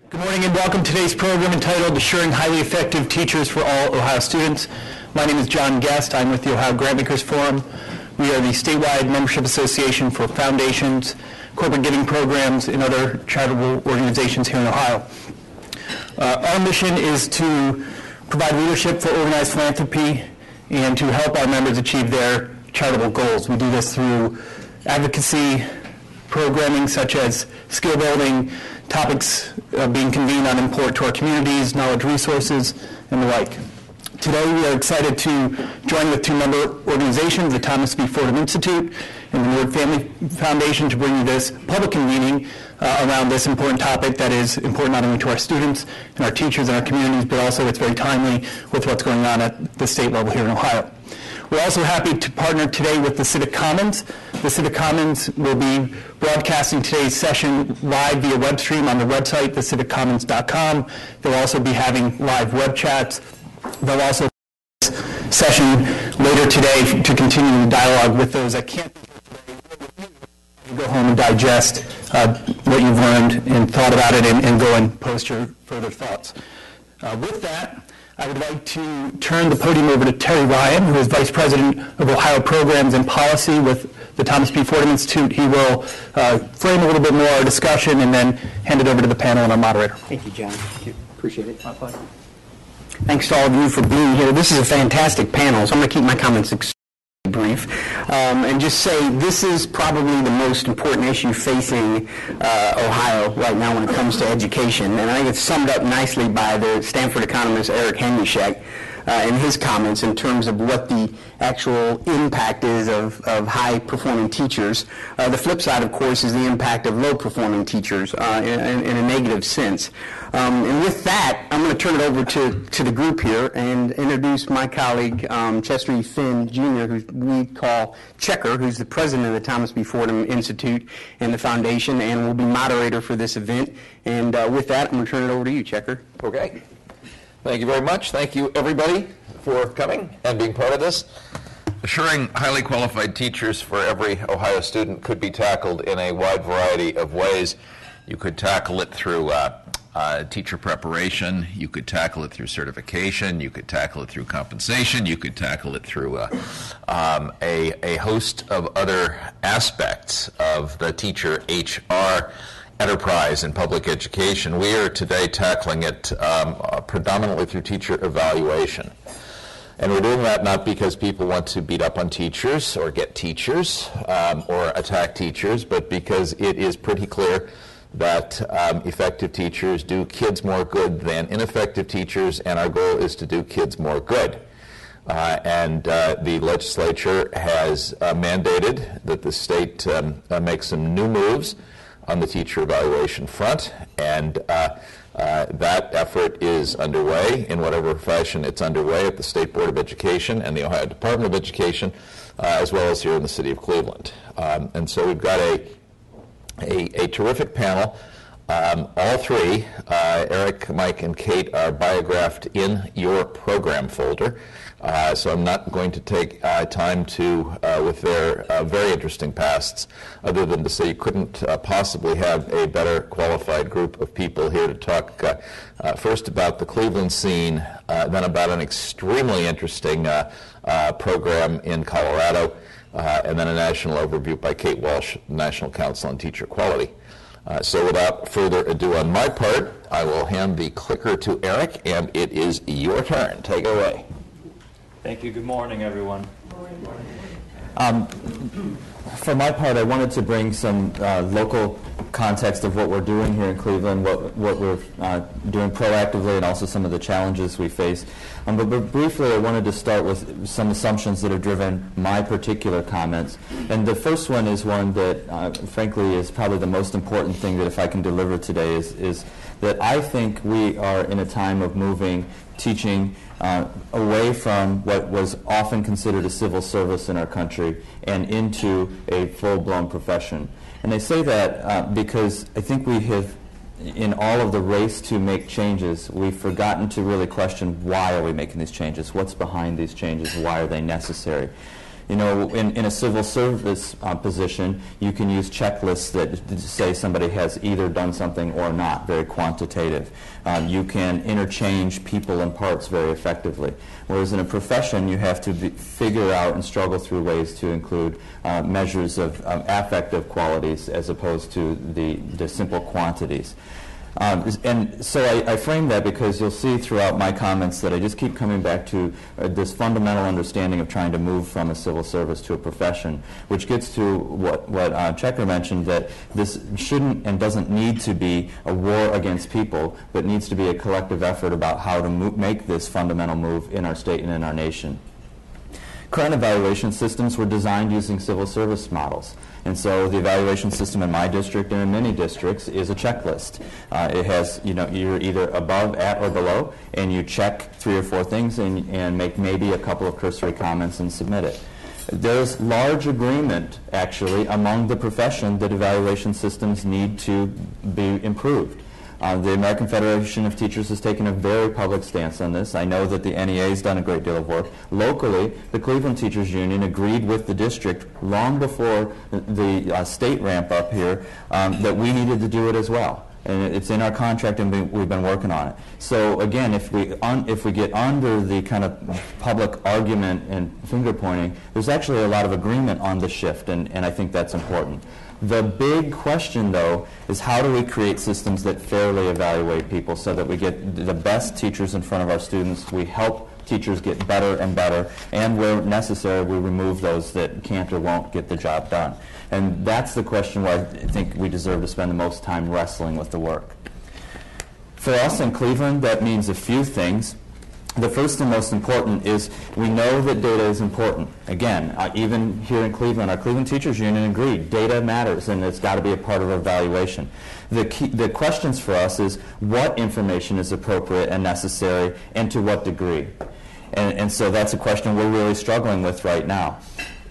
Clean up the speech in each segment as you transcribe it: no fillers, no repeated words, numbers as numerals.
Good morning and welcome to today's program entitled Assuring Highly Effective Teachers for All Ohio Students. My name is John Guest. I'm with the Ohio Grantmakers Forum. We are the statewide membership association for foundations, corporate giving programs, and other charitable organizations here in Ohio. Our mission is to provide leadership for organized philanthropy and to help our members achieve their charitable goals. We do this through advocacy, programming such as skill building, topics being convened on important to our communities, knowledge resources, and the like. Today we are excited to join with two member organizations, the Thomas B. Fordham Institute and the Nord Family Foundation, to bring you this public convening around this important topic that is important not only to our students and our teachers and our communities, but also it's very timely with what's going on at the state level here in Ohio. We're also happy to partner today with the Civic Commons. The Civic Commons will be broadcasting today's session live via web stream on the website, theciviccommons.com. They'll also be having live web chats. They'll also have a session later today to continue the dialogue with those that can't be here today. You go home and digest what you've learned and thought about it and go and post your further thoughts. With that, I would like to turn the podium over to Terry Ryan, who is Vice President of Ohio Programs and Policy with the Thomas B. Fordham Institute. He will frame a little bit more our discussion and then hand it over to the panel and our moderator. Thank you, John. Thank you. Appreciate it. My pleasure. Thanks to all of you for being here. This is a fantastic panel, so I'm going to keep my comments brief and just say this is probably the most important issue facing Ohio right now when it comes to education, and I think it's summed up nicely by the Stanford economist Eric Henryshek in his comments in terms of what the actual impact is of high-performing teachers. The flip side, of course, is the impact of low-performing teachers in a negative sense. And with that, I'm going to turn it over to the group here and introduce my colleague, Chester E. Finn, Jr., who we call Checker, who's the president of the Thomas B. Fordham Institute and the foundation, and will be moderator for this event. And with that, I'm going to turn it over to you, Checker. Okay. Thank you very much. Thank you, everybody, for coming and being part of this. Assuring highly qualified teachers for every Ohio student could be tackled in a wide variety of ways. You could tackle it through teacher preparation. You could tackle it through certification. You could tackle it through compensation. You could tackle it through a host of other aspects of the teacher HR enterprise in public education. We are today tackling it predominantly through teacher evaluation. And we're doing that not because people want to beat up on teachers or get teachers or attack teachers, but because it is pretty clear that effective teachers do kids more good than ineffective teachers, and our goal is to do kids more good. And the legislature has mandated that the state make some new moves on the teacher evaluation front, and that effort is underway in whatever fashion it's underway at the State Board of Education and the Ohio Department of Education, as well as here in the city of Cleveland. And so we've got a terrific panel. All three, Eric, Mike, and Kate, are biographed in your program folder. So I'm not going to take time to, with their very interesting pasts, other than to say you couldn't possibly have a better qualified group of people here to talk first about the Cleveland scene, then about an extremely interesting program in Colorado, and then a national overview by Kate Walsh, National Council on Teacher Quality. So without further ado on my part, I will hand the clicker to Eric, and it is your turn. Take it away. Thank you. Good morning, everyone. For my part, I wanted to bring some local context of what we're doing here in Cleveland, what we're doing proactively, and also some of the challenges we face. But briefly, I wanted to start with some assumptions that have driven my particular comments. And the first one is one that, frankly, is probably the most important thing that if I can deliver today is that I think we are in a time of moving teaching away from what was often considered a civil service in our country and into a full-blown profession. And I say that because I think we have, in all of the race to make changes, we've forgotten to really question why are we making these changes, what's behind these changes, why are they necessary. You know, in a civil service position, you can use checklists that say somebody has either done something or not, very quantitative. You can interchange people and parts very effectively. Whereas in a profession, you have to figure out and struggle through ways to include measures of affective qualities as opposed to the simple quantities. And so I frame that because you'll see throughout my comments that I just keep coming back to this fundamental understanding of trying to move from a civil service to a profession, which gets to what Checker mentioned, that this shouldn't and doesn't need to be a war against people, but needs to be a collective effort about how to make this fundamental move in our state and in our nation. Current evaluation systems were designed using civil service models. And so the evaluation system in my district and in many districts is a checklist. It has, you're either above, at, or below, and you check 3 or 4 things and make maybe a couple of cursory comments and submit it. There's large agreement, actually, among the profession that evaluation systems need to be improved. The American Federation of Teachers has taken a very public stance on this. I know that the NEA has done a great deal of work. Locally, the Cleveland Teachers Union agreed with the district long before the state ramp up here that we needed to do it as well. And it's in our contract, and we've been working on it. So again, if we get under the kind of public argument and finger pointing, there's actually a lot of agreement on the shift, and I think that's important. The big question, though, is how do we create systems that fairly evaluate people so that we get the best teachers in front of our students, we help teachers get better and better, and where necessary, we remove those that can't or won't get the job done. And that's the question where I think we deserve to spend the most time wrestling with the work. For us in Cleveland, that means a few things. The first and most important is we know that data is important. Again, even here in Cleveland, our Cleveland Teachers Union agreed data matters and it's got to be a part of our evaluation. The questions for us is what information is appropriate and necessary and to what degree. And so that's a question we're really struggling with right now.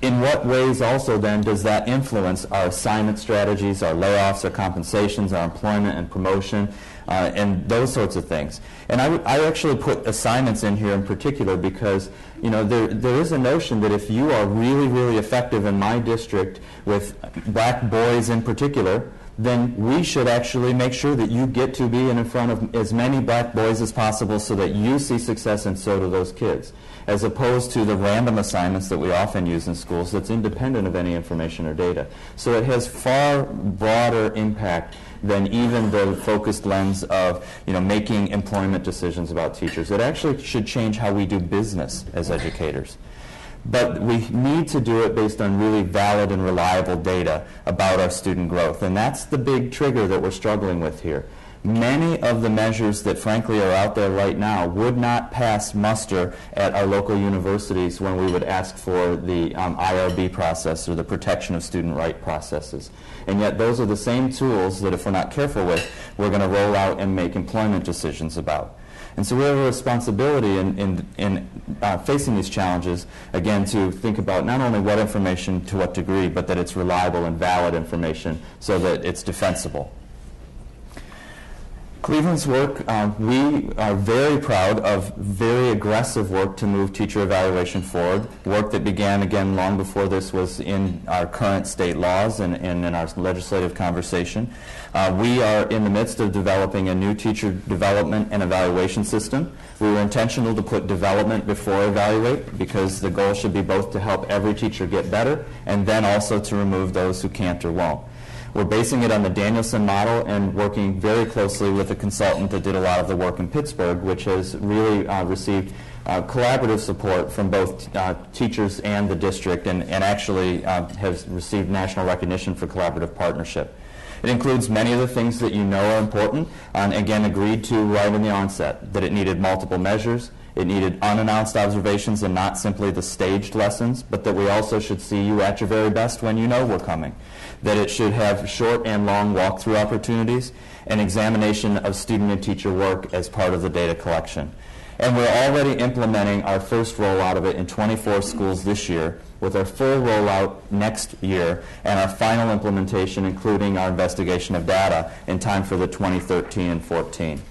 In what ways also then does that influence our assignment strategies, our layoffs, our compensations, our employment and promotion, and those sorts of things? And I actually put assignments in here in particular because there is a notion that if you are really, really effective in my district with black boys in particular, then we should actually make sure that you get to be in front of as many black boys as possible so that you see success and so do those kids, as opposed to the random assignments that we often use in schools that's independent of any information or data. So it has far broader impact than even the focused lens of making employment decisions about teachers. It actually should change how we do business as educators. But we need to do it based on really valid and reliable data about our student growth. And that's the big trigger that we're struggling with here. Many of the measures that frankly are out there right now would not pass muster at our local universities when we would ask for the IRB process or the protection of student right processes. And yet those are the same tools that if we're not careful with, we're going to roll out and make employment decisions about. And so we have a responsibility in facing these challenges, again, to think about not only what information to what degree, but that it's reliable and valid information so that it's defensible. Cleveland's work, we are very proud of very aggressive work to move teacher evaluation forward, work that began, again, long before this was in our current state laws and in our legislative conversation. We are in the midst of developing a new teacher development and evaluation system. We were intentional to put development before evaluate because the goal should be both to help every teacher get better and then also to remove those who can't or won't. We're basing it on the Danielson model and working very closely with a consultant that did a lot of the work in Pittsburgh, which has really received collaborative support from both teachers and the district and actually has received national recognition for collaborative partnership. It includes many of the things that you know are important and again agreed to right in the onset, that it needed multiple measures, it needed unannounced observations and not simply the staged lessons, but that we also should see you at your very best when you know we're coming. That it should have short and long walkthrough opportunities and examination of student and teacher work as part of the data collection. And we're already implementing our first rollout of it in 24 schools this year, with our full rollout next year, and our final implementation, including our investigation of data, in time for the 2013 and 14.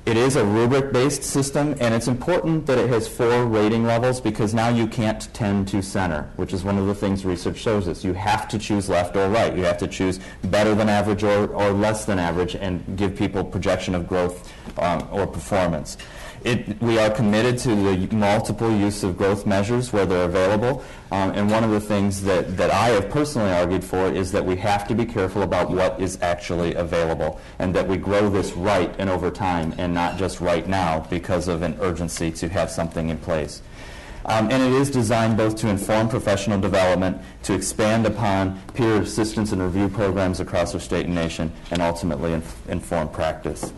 It is a rubric-based system, and it's important that it has 4 rating levels because now you can't tend to center, which is one of the things research shows us. You have to choose left or right. You have to choose better than average or less than average and give people projection of growth or performance. We are committed to the multiple use of growth measures where they're available, and one of the things that I have personally argued for is that we have to be careful about what is actually available and that we grow this right and over time and not just right now because of an urgency to have something in place. And it is designed both to inform professional development, to expand upon peer assistance and review programs across our state and nation, and ultimately inform practice.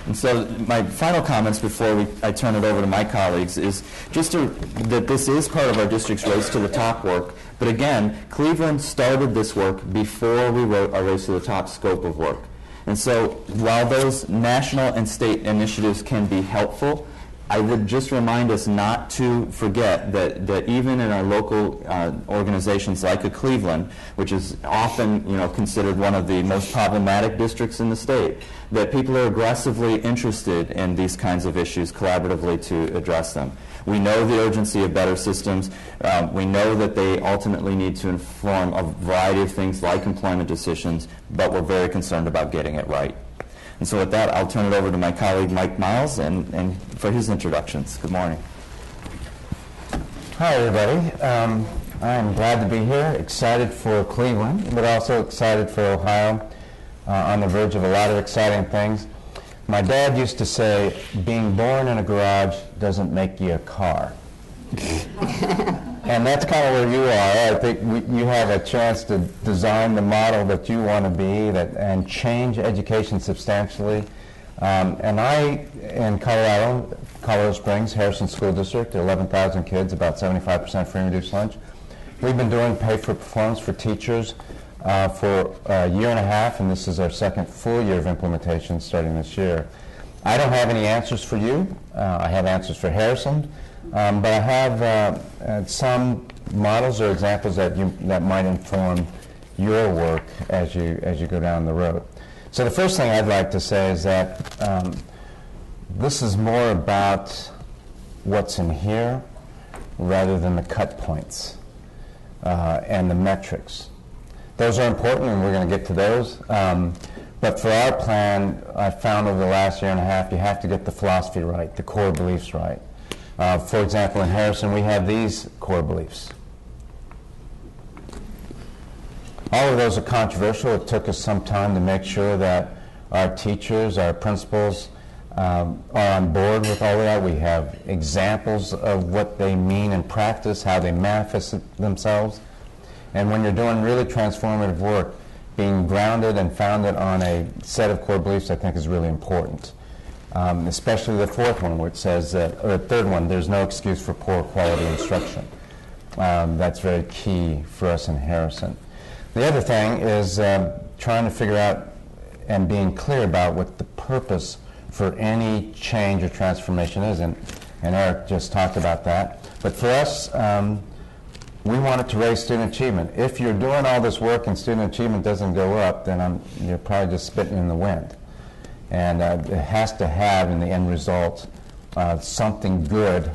And so my final comments before I turn it over to my colleagues is just that this is part of our district's Race to the Top work. But again, Cleveland started this work before we wrote our Race to the Top scope of work. And so while those national and state initiatives can be helpful, I would just remind us not to forget that even in our local organizations like a Cleveland, which is often considered one of the most problematic districts in the state, that people are aggressively interested in these kinds of issues collaboratively to address them. We know the urgency of better systems. We know that they ultimately need to inform a variety of things like employment decisions, but we're very concerned about getting it right. And so with that, I'll turn it over to my colleague Mike Miles and for his introductions. Good morning. Hi, everybody. I'm glad to be here, excited for Cleveland, but also excited for Ohio, on the verge of a lot of exciting things. My dad used to say, being born in a garage doesn't make you a car. And that's kind of where you are. I think you have a chance to design the model that you want to be and change education substantially. And I, in Colorado Springs, Harrison School District, 11,000 kids, about 75% free and reduced lunch. We've been doing pay for performance for teachers for a year and a half, and this is our second full year of implementation starting this year. I don't have any answers for you. I have answers for Harrison. But I have some models or examples that might inform your work as you go down the road. So the first thing I'd like to say is that this is more about what's in here rather than the cut points and the metrics. Those are important, and we're going to get to those. But for our plan, I found over the last year and a half, you have to get the philosophy right, the core beliefs right. For example, in Harrison, we have these core beliefs. All of those are controversial. It took us some time to make sure that our teachers, our principals, are on board with all of that. We have examples of what they mean in practice, how they manifest themselves. And when you're doing really transformative work, being grounded and founded on a set of core beliefs, I think, is really important. Especially the fourth one, which says that, or the third one, there's no excuse for poor quality instruction. That's very key for us in Harrison. The other thing is trying to figure out and being clear about what the purpose for any change or transformation is, and Eric just talked about that. But for us, we want it to raise student achievement. If you're doing all this work and student achievement doesn't go up, then you're probably just spitting in the wind. And it has to have, in the end result, something good,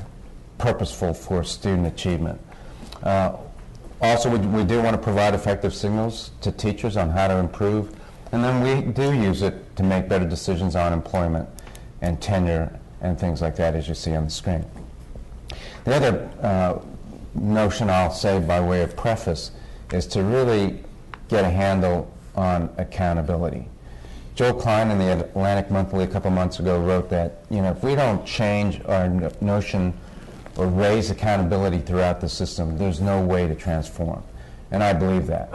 purposeful for student achievement. Also, we do want to provide effective signals to teachers on how to improve, and then we do use it to make better decisions on employment and tenure and things like that, as you see on the screen. The other notion I'll say by way of preface is to really get a handle on accountability. Joe Klein in the Atlantic Monthly a couple months ago wrote that, if we don't change our notion or raise accountability throughout the system, there's no way to transform. And I believe that.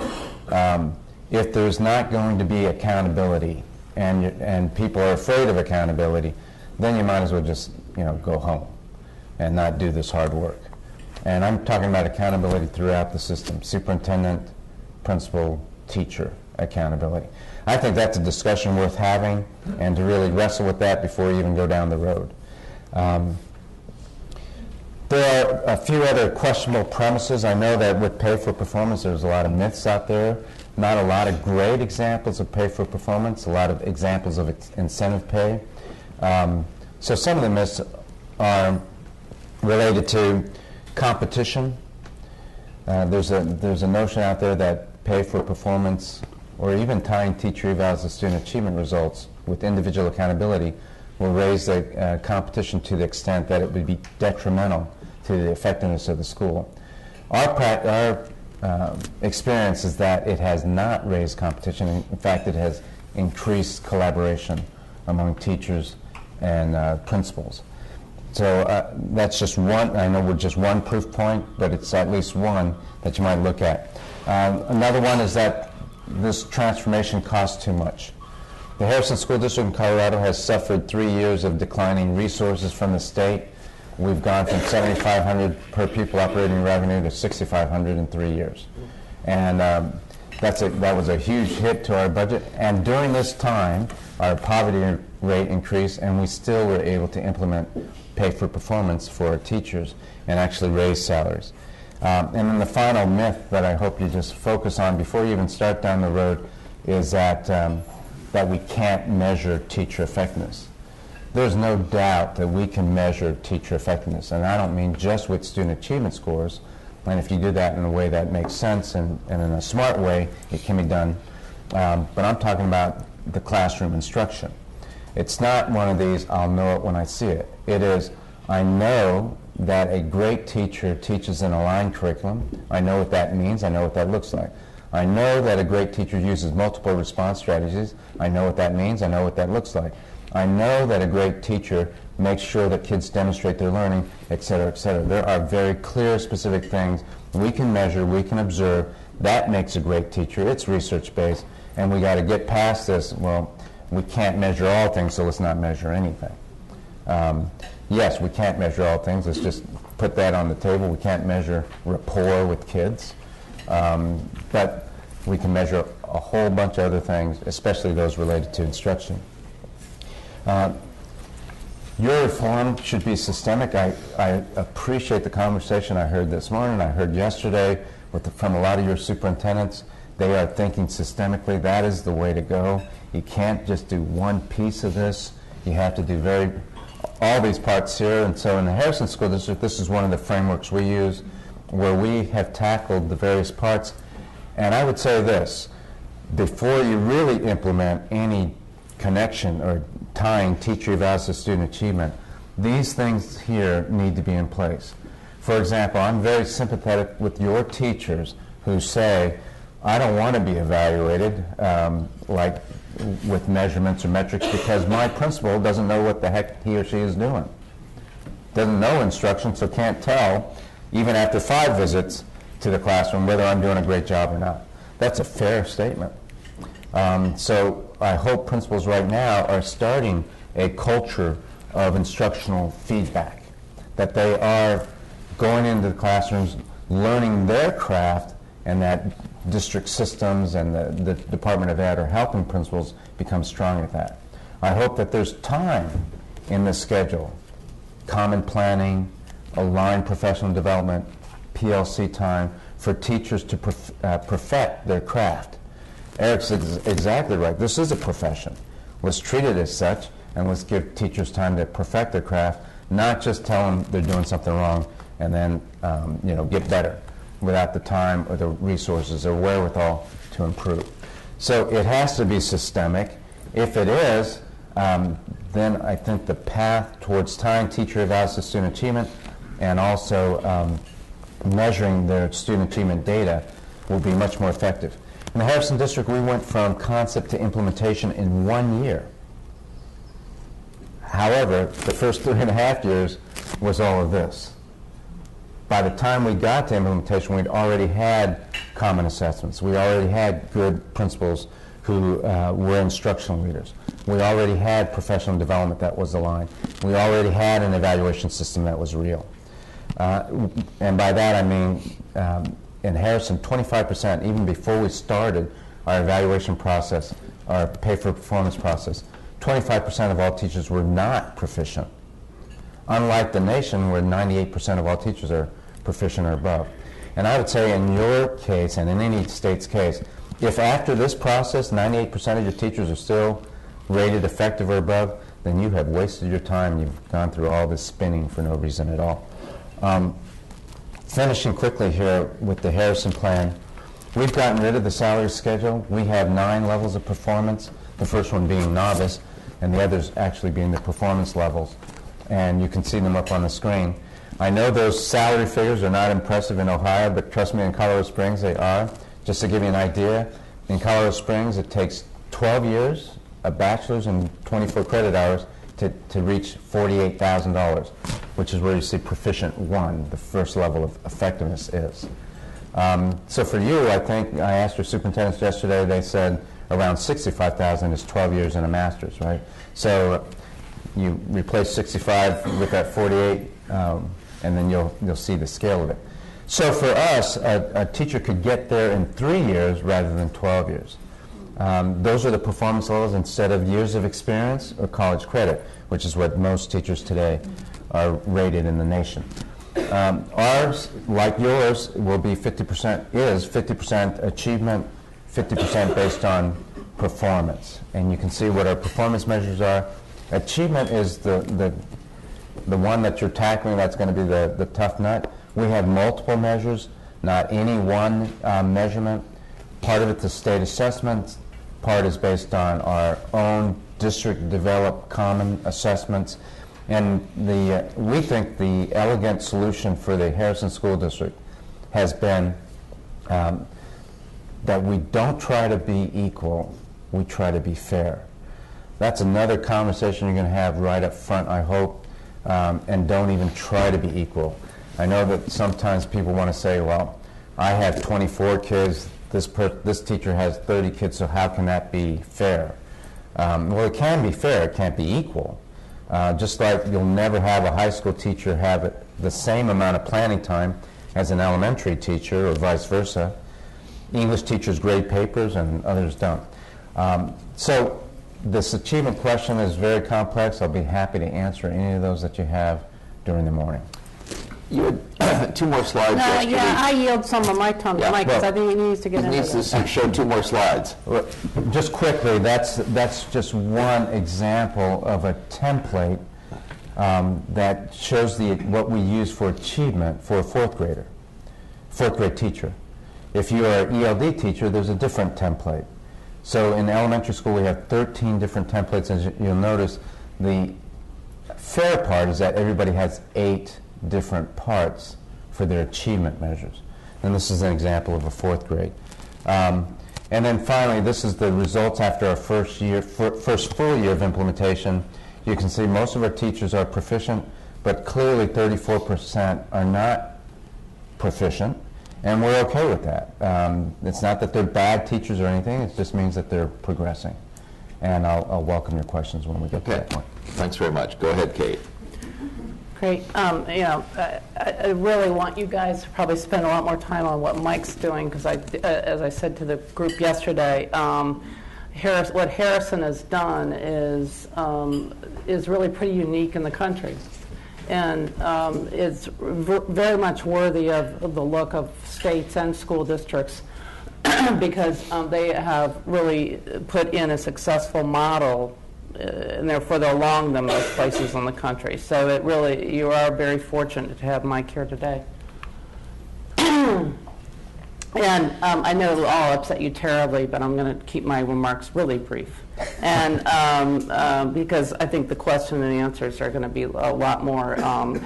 If there's not going to be accountability and people are afraid of accountability, then you might as well just, go home and not do this hard work. And I'm talking about accountability throughout the system: superintendent, principal, teacher accountability. I think that's a discussion worth having, and to really wrestle with that before you even go down the road. There are a few other questionable premises. I know that with pay for performance, there's a lot of myths out there, not a lot of great examples of pay for performance, a lot of examples of incentive pay. So some of the myths are related to competition. There's a notion out there that pay for performance, or even tying teacher evals to student achievement results with individual accountability, will raise the competition to the extent that it would be detrimental to the effectiveness of the school. Our experience is that it has not raised competition. In fact, it has increased collaboration among teachers and principals. So that's just one. I know we're just one proof point, but it's at least one that you might look at. Another one is that this transformation costs too much. The Harrison School District in Colorado has suffered 3 years of declining resources from the state. We've gone from $7,500 per pupil operating revenue to $6,500 in 3 years. And that was a huge hit to our budget. And during this time, our poverty rate increased, and we still were able to implement pay for performance for our teachers and actually raise salaries. And then the final myth that I hope you just focus on before you even start down the road is that we can't measure teacher effectiveness. There's no doubt that we can measure teacher effectiveness, and I don't mean just with student achievement scores. And if you do that in a way that makes sense and in a smart way, it can be done. But I'm talking about the classroom instruction. It's not one of these, I'll know it when I see it. It is, I know that a great teacher teaches an aligned curriculum. I know what that means. I know what that looks like. I know that a great teacher uses multiple response strategies. I know what that means. I know what that looks like. I know that a great teacher makes sure that kids demonstrate their learning, et cetera, et cetera. There are very clear, specific things we can measure, we can observe. That makes a great teacher. It's research-based, and we got to get past this. Well, we can't measure all things, so let's not measure anything. Yes, we can't measure all things. Let's just put that on the table. We can't measure rapport with kids, but we can measure a whole bunch of other things, especially those related to instruction. Your reform should be systemic. I appreciate the conversation I heard this morning, I heard yesterday from a lot of your superintendents. They are thinking systemically. That is the way to go. You can't just do one piece of this. You have to do all these parts here. And so in the Harrison School District, this is one of the frameworks we use where we have tackled the various parts. And I would say this, before you really implement any connection or tying teacher evals to student achievement, these things here need to be in place. For example, I'm very sympathetic with your teachers who say, I don't want to be evaluated like with measurements or metrics because my principal doesn't know what the heck he or she is doing. Doesn't know instruction, so can't tell, even after 5 visits to the classroom, whether I'm doing a great job or not. That's a fair statement. So I hope principals right now are starting a culture of instructional feedback, that they are going into the classrooms, learning their craft, and that district systems and the Department of Ed are helping principals become strong at that. I hope that there's time in the schedule, common planning, aligned professional development, PLC time, for teachers to perfect their craft. Eric's exactly right. This is a profession. Let's treat it as such, and let's give teachers time to perfect their craft, not just tell them they're doing something wrong and then get better without the time or the resources or wherewithal to improve. So it has to be systemic. If it is, then I think the path towards tying teacher evals to student achievement and also measuring their student achievement data will be much more effective. In the Harrison District, we went from concept to implementation in 1 year. However, the first 3.5 years was all of this. By the time we got to implementation, we'd already had common assessments. We already had good principals who were instructional leaders. We already had professional development that was aligned. We already had an evaluation system that was real. And by that I mean, in Harrison, 25%, even before we started our evaluation process, our pay-for-performance process, 25% of all teachers were not proficient. Unlike the nation, where 98% of all teachers are proficient or above. And I would say in your case, and in any state's case, if after this process 98% of your teachers are still rated effective or above, then you have wasted your time. You've gone through all this spinning for no reason at all. Finishing quickly here with the Harrison plan, we've gotten rid of the salary schedule. We have 9 levels of performance, the first one being novice, and the others actually being the performance levels. And you can see them up on the screen. I know those salary figures are not impressive in Ohio, but trust me, in Colorado Springs they are. Just to give you an idea, in Colorado Springs it takes 12 years, a bachelor's, and 24 credit hours to reach $48,000, which is where you see Proficient 1, the first level of effectiveness is. So for you, I think, I asked your superintendents yesterday, they said around $65,000 is 12 years and a master's, right? So you replace 65 with that 48, and then you'll see the scale of it. So for us, a teacher could get there in 3 years rather than 12 years. Those are the performance levels instead of years of experience or college credit, which is what most teachers today are rated in the nation. Ours, like yours, will be 50% achievement, 50% based on performance. And you can see what our performance measures are. Achievement is the one that you're tackling. That's going to be the tough nut. We have multiple measures, not any one measurement. Part of it's the state assessments. Part is based on our own district-developed common assessments. And we think the elegant solution for the Harrison School District has been that we don't try to be equal, we try to be fair. That's another conversation you're going to have right up front, I hope, and don't even try to be equal. I know that sometimes people want to say, well, I have 24 kids, this teacher has 30 kids, so how can that be fair? Well, it can be fair, it can't be equal. Just like you'll never have a high school teacher have the same amount of planning time as an elementary teacher or vice versa. English teachers grade papers and others don't. So this achievement question is very complex. I'll be happy to answer any of those that you have during the morning. You had 2 more slides yesterday. Yeah, I yield some of my time to Mike because I think he needs to get into He needs this. to show 2 more slides. Well, just quickly, that's just one example of a template that shows what we use for achievement for a 4th grade teacher. If you are an ELD teacher, there's a different template. So in elementary school, we have 13 different templates. As you'll notice, the fair part is that everybody has 8 different parts for their achievement measures. And this is an example of a 4th grade. And then finally, this is the results after our first full year of implementation. You can see most of our teachers are proficient, but clearly 34% are not proficient, and we're okay with that. It's not that they're bad teachers or anything, it just means that they're progressing. And I'll welcome your questions when we get to that point. Thanks very much. Go ahead, Kate. Great. I really want you guys to probably spend a lot more time on what Mike's doing because, as I said to the group yesterday, what Harrison has done is really pretty unique in the country, and it's very much worthy of the look of states and school districts because they have really put in a successful model. And therefore they're along them most places in the country. So it really, you are very fortunate to have Mike here today. And I know it'll all upset you terribly, but I'm going to keep my remarks really brief. And because I think the question and the answers are going to be a lot more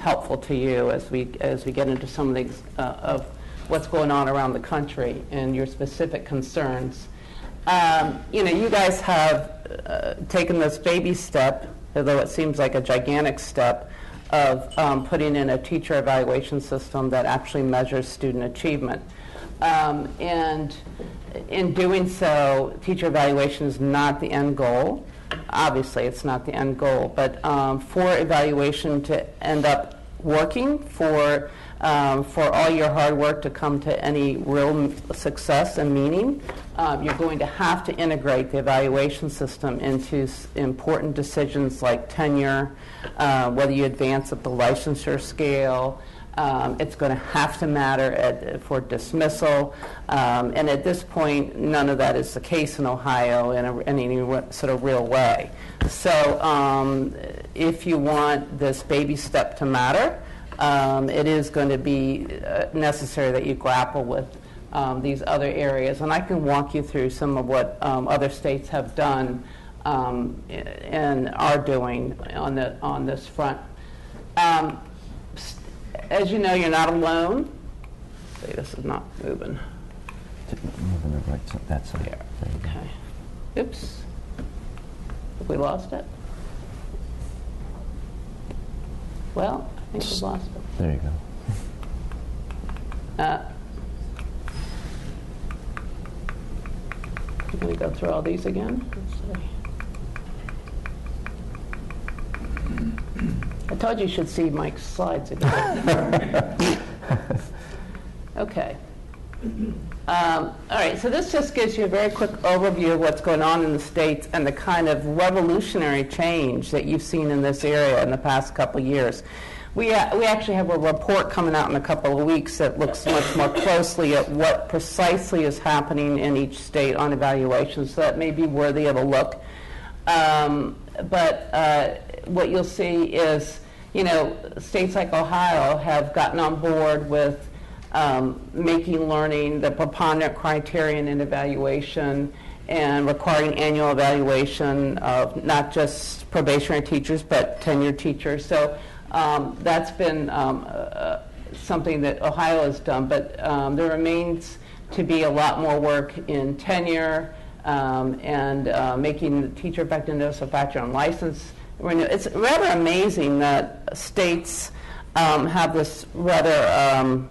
helpful to you as we get into some of the of what's going on around the country and your specific concerns. You guys have taken this baby step, although it seems like a gigantic step, of putting in a teacher evaluation system that actually measures student achievement. And in doing so, teacher evaluation is not the end goal. Obviously, it's not the end goal, but for evaluation to end up working, for all your hard work to come to any real success and meaning, you're going to have to integrate the evaluation system into important decisions like tenure, whether you advance up the licensure scale, It's going to have to matter for dismissal, and at this point, none of that is the case in Ohio in any sort of real way. So if you want this baby step to matter, it is going to be necessary that you grapple with these other areas. And I can walk you through some of what other states have done and are doing on this front. As you know, you're not alone. See, this is not moving. Moving the right side, that side. Here. Okay. Oops. Have we lost it? Well, I think we've lost it. There you go. I'm going to go through all these again. Let's see. I told you should see Mike's slides again. Okay. All right, so this just gives you a very quick overview of what's going on in the states and the kind of revolutionary change that you've seen in this area in the past couple of years. We actually have a report coming out in a couple of weeks that looks much more closely at what precisely is happening in each state on evaluation, so that may be worthy of a look. But what you'll see is, states like Ohio have gotten on board with making learning the preponderant criterion in evaluation and requiring annual evaluation of not just probationary teachers but tenured teachers. So that's been something that Ohio has done, but there remains to be a lot more work in tenure and making the teacher effectiveness a factor on license. It's rather amazing that states have this rather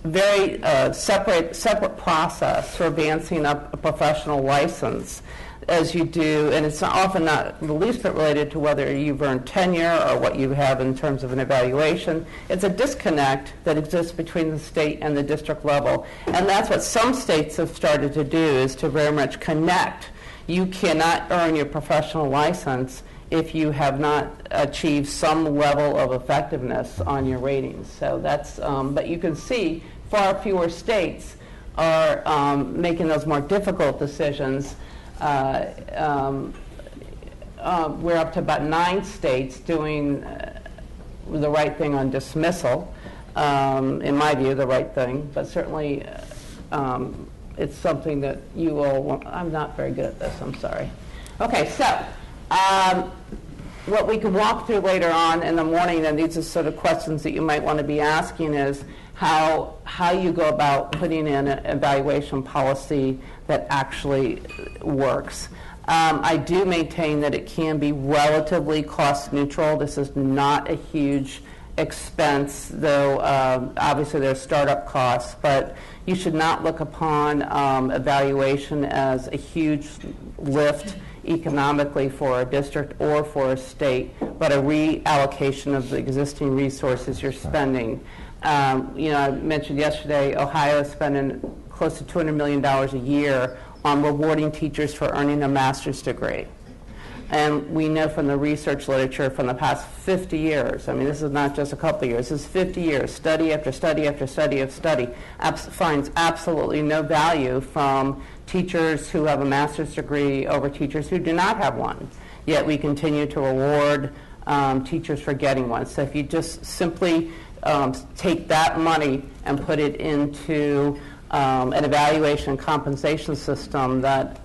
very separate process for advancing up a professional license as you do, and it's often not the least bit related to whether you've earned tenure or what you have in terms of an evaluation. It's a disconnect that exists between the state and the district level, and that's what some states have started to do, is to very much connect. You cannot earn your professional license if you have not achieved some level of effectiveness on your ratings. So that's, but you can see far fewer states are making those more difficult decisions. We're up to about 9 states doing the right thing on dismissal, in my view, the right thing, but certainly it's something that you all want. I'm not very good at this, I'm sorry. Okay, so what we can walk through later on in the morning, and these are sort of questions that you might want to be asking, is how you go about putting in an evaluation policy that actually works. I do maintain that it can be relatively cost neutral. This is not a huge expense, though obviously there's startup costs, but you should not look upon evaluation as a huge lift economically for a district or for a state, but a reallocation of the existing resources you're spending. I mentioned yesterday Ohio is spending close to $200 million a year on rewarding teachers for earning a master's degree. And we know from the research literature from the past 50 years, I mean, this is not just a couple of years, this is 50 years, study after study after study of study, finds absolutely no value from teachers who have a master's degree over teachers who do not have one. Yet we continue to reward teachers for getting one. So if you just simply take that money and put it into an evaluation and compensation system that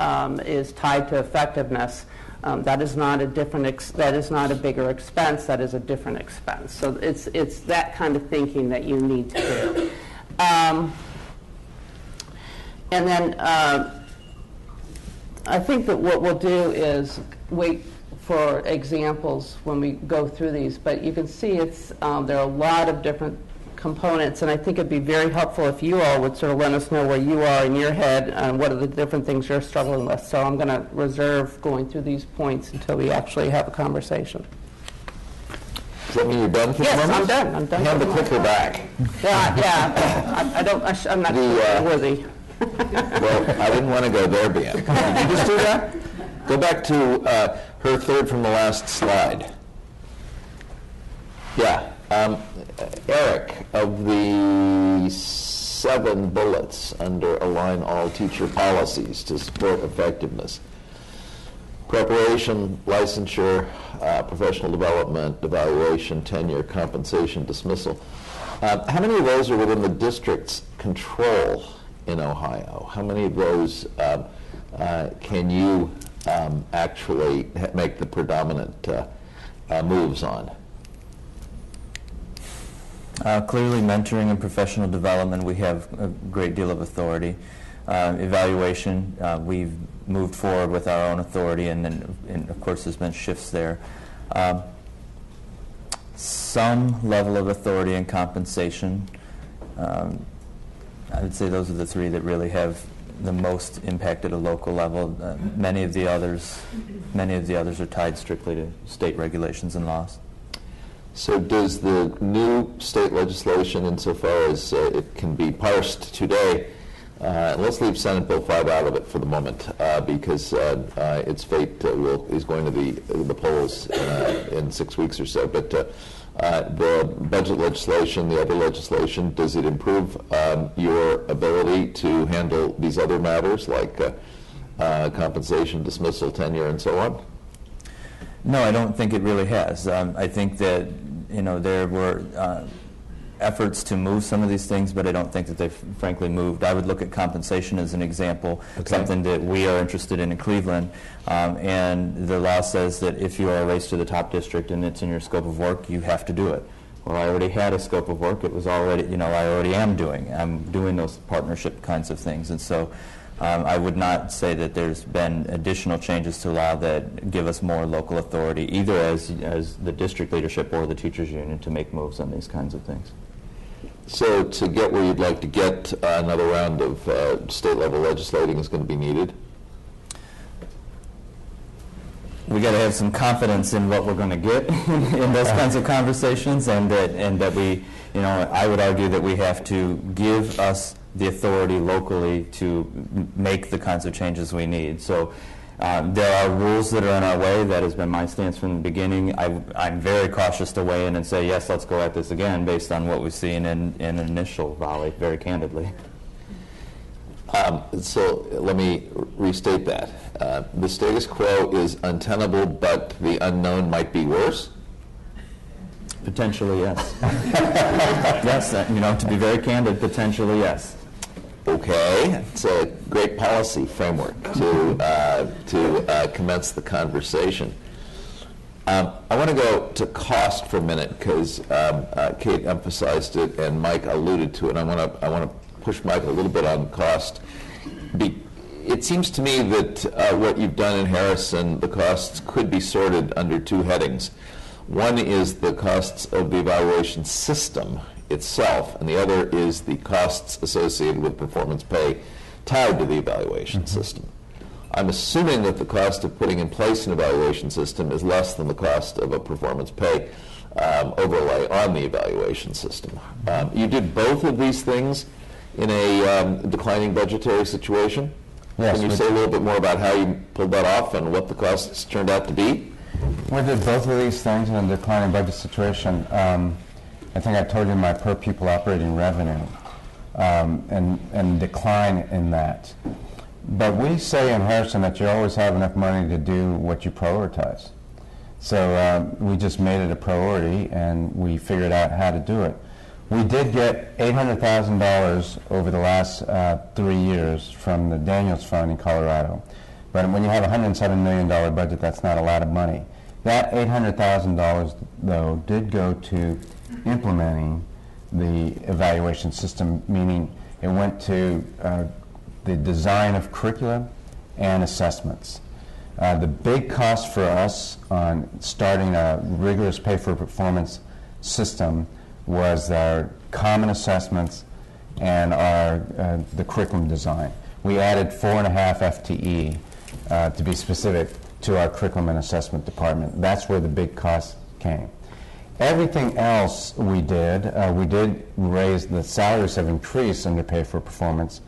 is tied to effectiveness, that is not a that is not a bigger expense. That is a different expense. So it's that kind of thinking that you need to do. And then I think that what we'll do is wait for examples when we go through these. But you can see there are a lot of different components, and I think it'd be very helpful if you all would sort of let us know where you are in your head and what are the different things you're struggling with. So I'm going to reserve going through these points until we actually have a conversation. Does that mean you're done for the moment? Yes, I'm done. I'm done. Hand the clicker back. Yeah. I'm not worthy. Well, I didn't want to go there, Bian. Did you just do that? Go back to her third from the last slide. Yeah. Eric, of the 7 bullets under align all teacher policies to support effectiveness, preparation, licensure, professional development, evaluation, tenure, compensation, dismissal, how many of those are within the district's control in Ohio? How many of those can you actually make the predominant moves on? Clearly, mentoring and professional development, we have a great deal of authority. Evaluation, we've moved forward with our own authority, and of course there's been shifts there. Some level of authority and compensation. I would say those are the 3 that really have the most impact at a local level. Many of the others are tied strictly to state regulations and laws. So does the new state legislation, insofar as it can be parsed today, let's leave Senate Bill 5 out of it for the moment, because its fate is going to the polls in 6 weeks or so. But the budget legislation, the other legislation, does it improve your ability to handle these other matters like compensation, dismissal, tenure, and so on? No, I don't think it really has. I think that there were efforts to move some of these things, but I don't think that they've frankly moved. I would look at compensation as an example, something that we are interested in Cleveland, and the law says that if you are raised to the top district and it's in your scope of work, you have to do it. Well, I already had a scope of work. It was already, I already am doing. I'm doing those partnership kinds of things, and so I would not say that there's been additional changes to law that give us more local authority, either as the district leadership or the teachers union, to make moves on these kinds of things. So to get where you'd like to get, another round of state-level legislating is going to be needed? We got to have some confidence in what we're going to get in those kinds of conversations, and that we, I would argue that we have to give us the authority locally to make the kinds of changes we need. So there are rules that are in our way. That has been my stance from the beginning. I'm very cautious to weigh in and say, yes, let's go at this again based on what we've seen in an initial volley, very candidly. So let me restate that. The status quo is untenable, but the unknown might be worse? Potentially, yes. Yes, to be very candid, potentially, yes. Okay, it's a great policy framework to commence the conversation. I want to go to cost for a minute because Kate emphasized it and Mike alluded to it. I want to push Mike a little bit on cost. It seems to me that what you've done in Harrison, the costs could be sorted under 2 headings. One is the costs of the evaluation system itself, and the other is the costs associated with performance pay tied to the evaluation system. I'm assuming that the cost of putting in place an evaluation system is less than the cost of a performance pay overlay on the evaluation system. You did both of these things in a declining budgetary situation? Yes. Can you say a little bit more about how you pulled that off and what the costs turned out to be? We did both of these things in a declining budget situation. I think I told you my per pupil operating revenue and decline in that. But we say in Harrison that you always have enough money to do what you prioritize. So we just made it a priority and we figured out how to do it. We did get $800,000 over the last 3 years from the Daniels Fund in Colorado. But when you have a $107 million budget, that's not a lot of money. That $800,000, though, did go to implementing the evaluation system, meaning it went to the design of curriculum and assessments. The big cost for us on starting a rigorous pay-for-performance system was our common assessments and the curriculum design. We added 4.5 FTE, to be specific, to our curriculum and assessment department. That's where the big cost came. Everything else we did raise, the salaries have increased under pay for performance,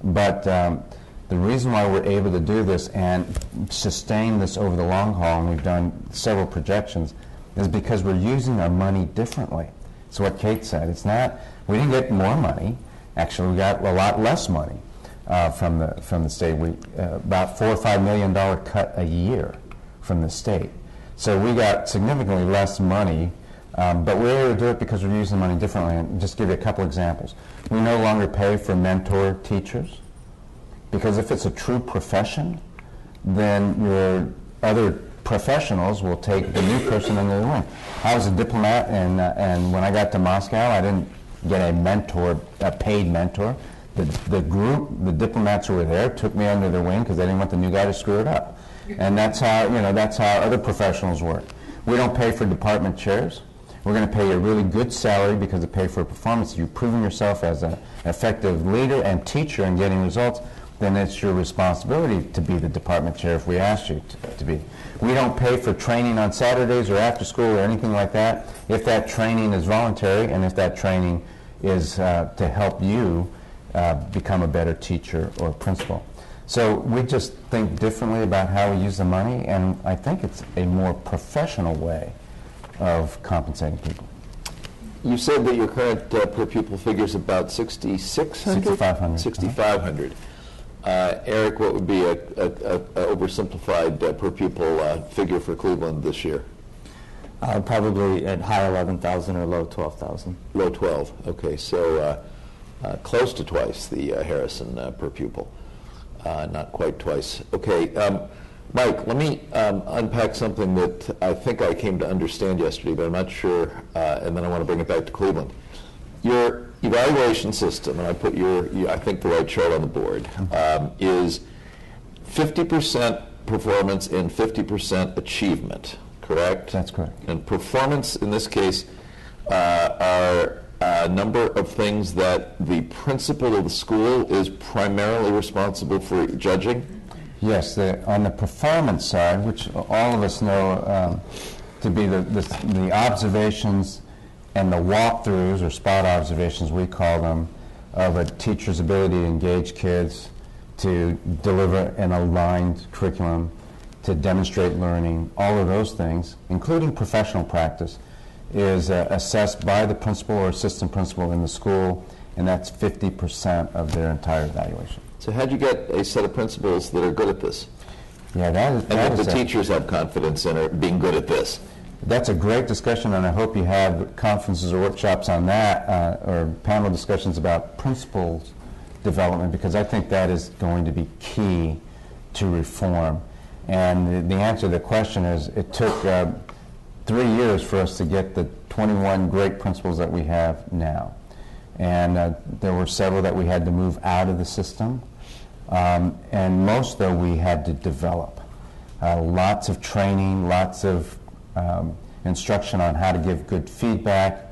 but the reason why we're able to do this and sustain this over the long haul, and we've done several projections, is because we're using our money differently. It's what Kate said. It's not, we didn't get more money. Actually, we got a lot less money from the state. We about $4 or $5 million cut a year from the state. So we got significantly less money, but we're able to do it because we're using the money differently. And just give you a couple examples. We no longer pay for mentor teachers, because if it's a true profession, then your other professionals will take the new person under the wing. I was a diplomat, and when I got to Moscow, I didn't get a mentor, a paid mentor. The group, the diplomats who were there, took me under their wing because they didn't want the new guy to screw it up. And that's how, that's how other professionals work. We don't pay for department chairs. We're going to pay you a really good salary because they pay for performance. If you've proven yourself as an effective leader and teacher and getting results, then it's your responsibility to be the department chair if we ask you to be. We don't pay for training on Saturdays or after school or anything like that if that training is voluntary and if that training is to help you become a better teacher or principal. So we just think differently about how we use the money, and I think it's a more professional way of compensating people. You said that your current per pupil figure is about $6,600? $6,500. $6,500. Eric, what would be a oversimplified per pupil figure for Cleveland this year? Probably at high 11,000 or low 12,000. Low 12. Okay, so close to twice the Harrison per pupil. Not quite twice. Okay, Mike, let me unpack something that I think I came to understand yesterday, but I'm not sure, and then I want to bring it back to Cleveland. Your evaluation system, and I put I think the right chart on the board, is 50% performance and 50% achievement, correct? That's correct. And performance, in this case, are a number of things that the principal of the school is primarily responsible for judging? Yes, on the performance side, which all of us know to be the observations and the walkthroughs, or spot observations we call them, of a teacher's ability to engage kids, to deliver an aligned curriculum, to demonstrate learning, all of those things, including professional practice, is assessed by the principal or assistant principal in the school, and that's 50% of their entire evaluation. So how'd you get a set of principals that are good at this? Yeah, and that the teachers have confidence in being good at this? That's a great discussion, and I hope you have conferences or workshops on that, or panel discussions about principals development, because I think that is going to be key to reform. And the answer to the question is, it took 3 years for us to get the 21 great principals that we have now. And there were several that we had to move out of the system, and most, though, we had to develop. Lots of training, lots of instruction on how to give good feedback,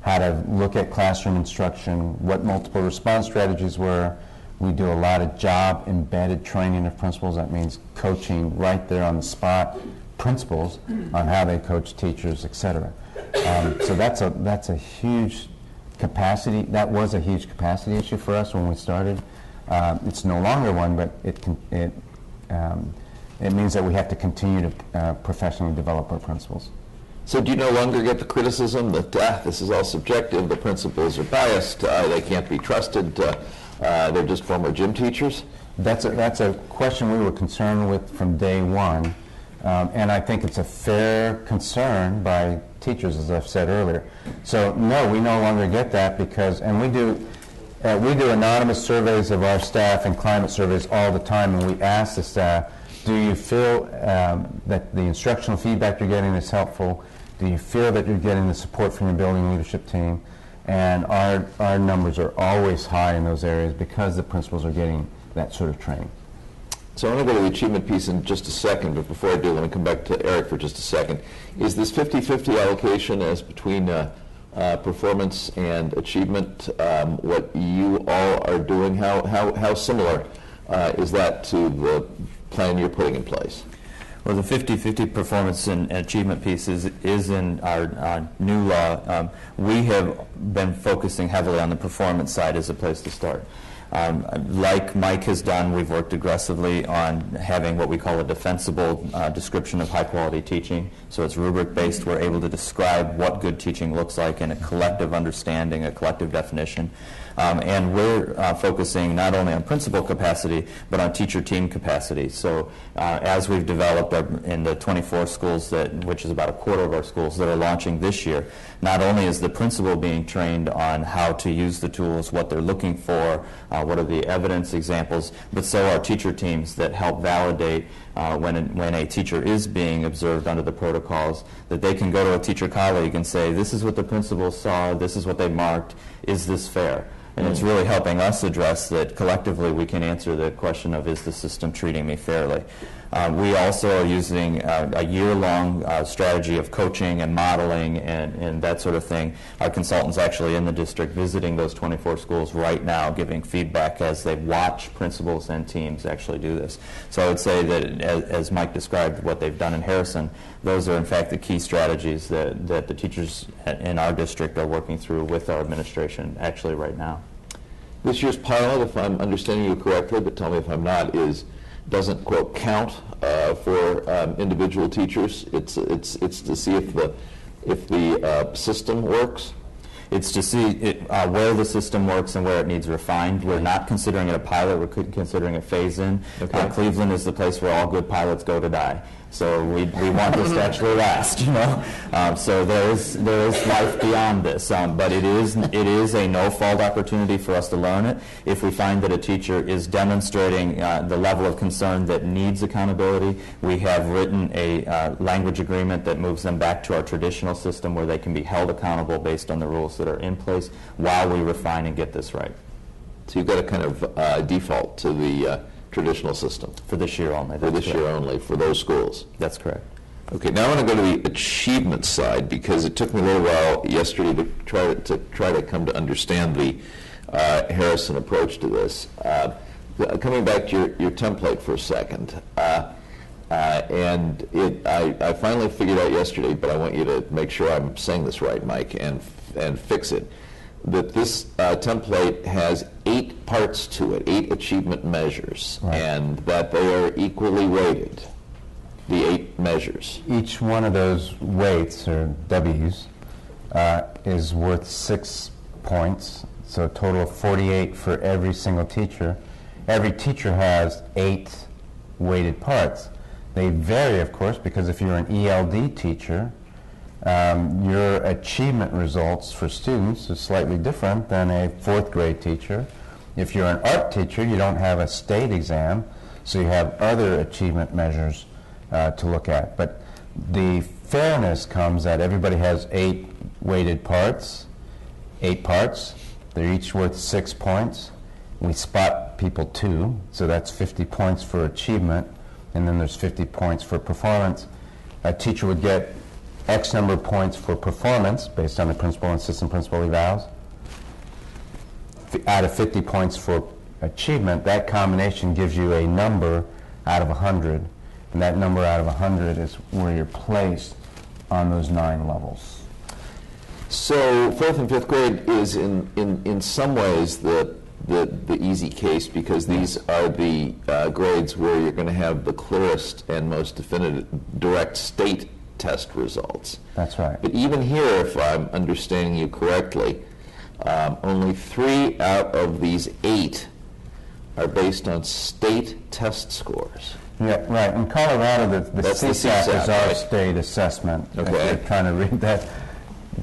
how to look at classroom instruction, what multiple response strategies were. We do a lot of job-embedded training of principals. That means coaching right there on the spot principals on how they coach teachers, etc. So that's a huge capacity. That was a huge capacity issue for us when we started. It's no longer one, but it means that we have to continue to professionally develop our principals. So do you no longer get the criticism that this is all subjective, the principals are biased, they can't be trusted, they're just former gym teachers? That's a question we were concerned with from day one, and I think it's a fair concern by teachers, as I've said earlier. So no, we no longer get that because, and we do anonymous surveys of our staff and climate surveys all the time, and we ask the staff, do you feel that the instructional feedback you're getting is helpful? Do you feel that you're getting the support from your building leadership team? And our numbers are always high in those areas because the principals are getting that sort of training. So I want to go to the achievement piece in just a second, but before I do, let me come back to Eric for just a second. Is this 50-50 allocation as between performance and achievement what you all are doing? How similar is that to the plan you're putting in place? Well, the 50-50 performance and achievement piece is in our new law. We have been focusing heavily on the performance side as a place to start. Like Mike has done, we've worked aggressively on having what we call a defensible description of high-quality teaching. So it's rubric-based. We're able to describe what good teaching looks like in a collective understanding, a collective definition. And we're focusing not only on principal capacity, but on teacher team capacity. So as we've developed in the 24 schools, which is about a quarter of our schools that are launching this year, not only is the principal being trained on how to use the tools, what they're looking for, what are the evidence examples, but so are teacher teams that help validate when a teacher is being observed under the protocols, that they can go to a teacher colleague and say, this is what the principal saw, this is what they marked, is this fair? And it's really helping us address that collectively we can answer the question of, is the system treating me fairly? We also are using a year-long strategy of coaching and modeling and that sort of thing. Our consultants actually in the district visiting those 24 schools right now, giving feedback as they watch principals and teams actually do this. So I would say that, as Mike described what they've done in Harrison, those are in fact the key strategies that the teachers in our district are working through with our administration actually right now. This year's pilot, if I'm understanding you correctly, but tell me if I'm not, doesn't quote count for individual teachers. It's to see if the system works. It's to see where the system works and where it needs refined. We're not considering it a pilot. We're considering a phase-in. Okay. Cleveland is the place where all good pilots go to die. So we want this to actually last, you know. So there is life beyond this, but it is a no-fault opportunity for us to learn it. If we find that a teacher is demonstrating the level of concern that needs accountability, we have written a language agreement that moves them back to our traditional system where they can be held accountable based on the rules that are in place while we refine and get this right. So you've got a kind of default to the traditional system. For this year only. For this year only, for those schools. That's correct. Okay, now I want to go to the achievement side, because it took me a little while yesterday to try to come to understand the Harrison approach to this. Coming back to your template for a second, and I finally figured out yesterday, but I want you to make sure I'm saying this right, Mike, and fix it, that this template has 8 parts to it, 8 achievement measures, right, and that they are equally weighted, the 8 measures. Each one of those weights, or W's, is worth 6 points, so a total of 48 for every single teacher. Every teacher has 8 weighted parts. They vary, of course, because if you're an ELD teacher, your achievement results for students is slightly different than a 4th grade teacher. If you're an art teacher, you don't have a state exam, so you have other achievement measures to look at. But the fairness comes that everybody has 8 weighted parts, 8 parts. They're each worth 6 points. We spot people 2, so that's 50 points for achievement, and then there's 50 points for performance. A teacher would get X number of points for performance based on the principal and assistant principal evals. Out of 50 points for achievement, that combination gives you a number out of 100, and that number out of 100 is where you're placed on those 9 levels. So 4th and 5th grade is in some ways the easy case, because these are the grades where you're going to have the clearest and most definitive direct state test results. That's right. But even here, if I'm understanding you correctly, only 3 out of these 8 are based on state test scores. Yeah, right. In Colorado, the CSAP is our right? state assessment. Okay. If you're trying to read that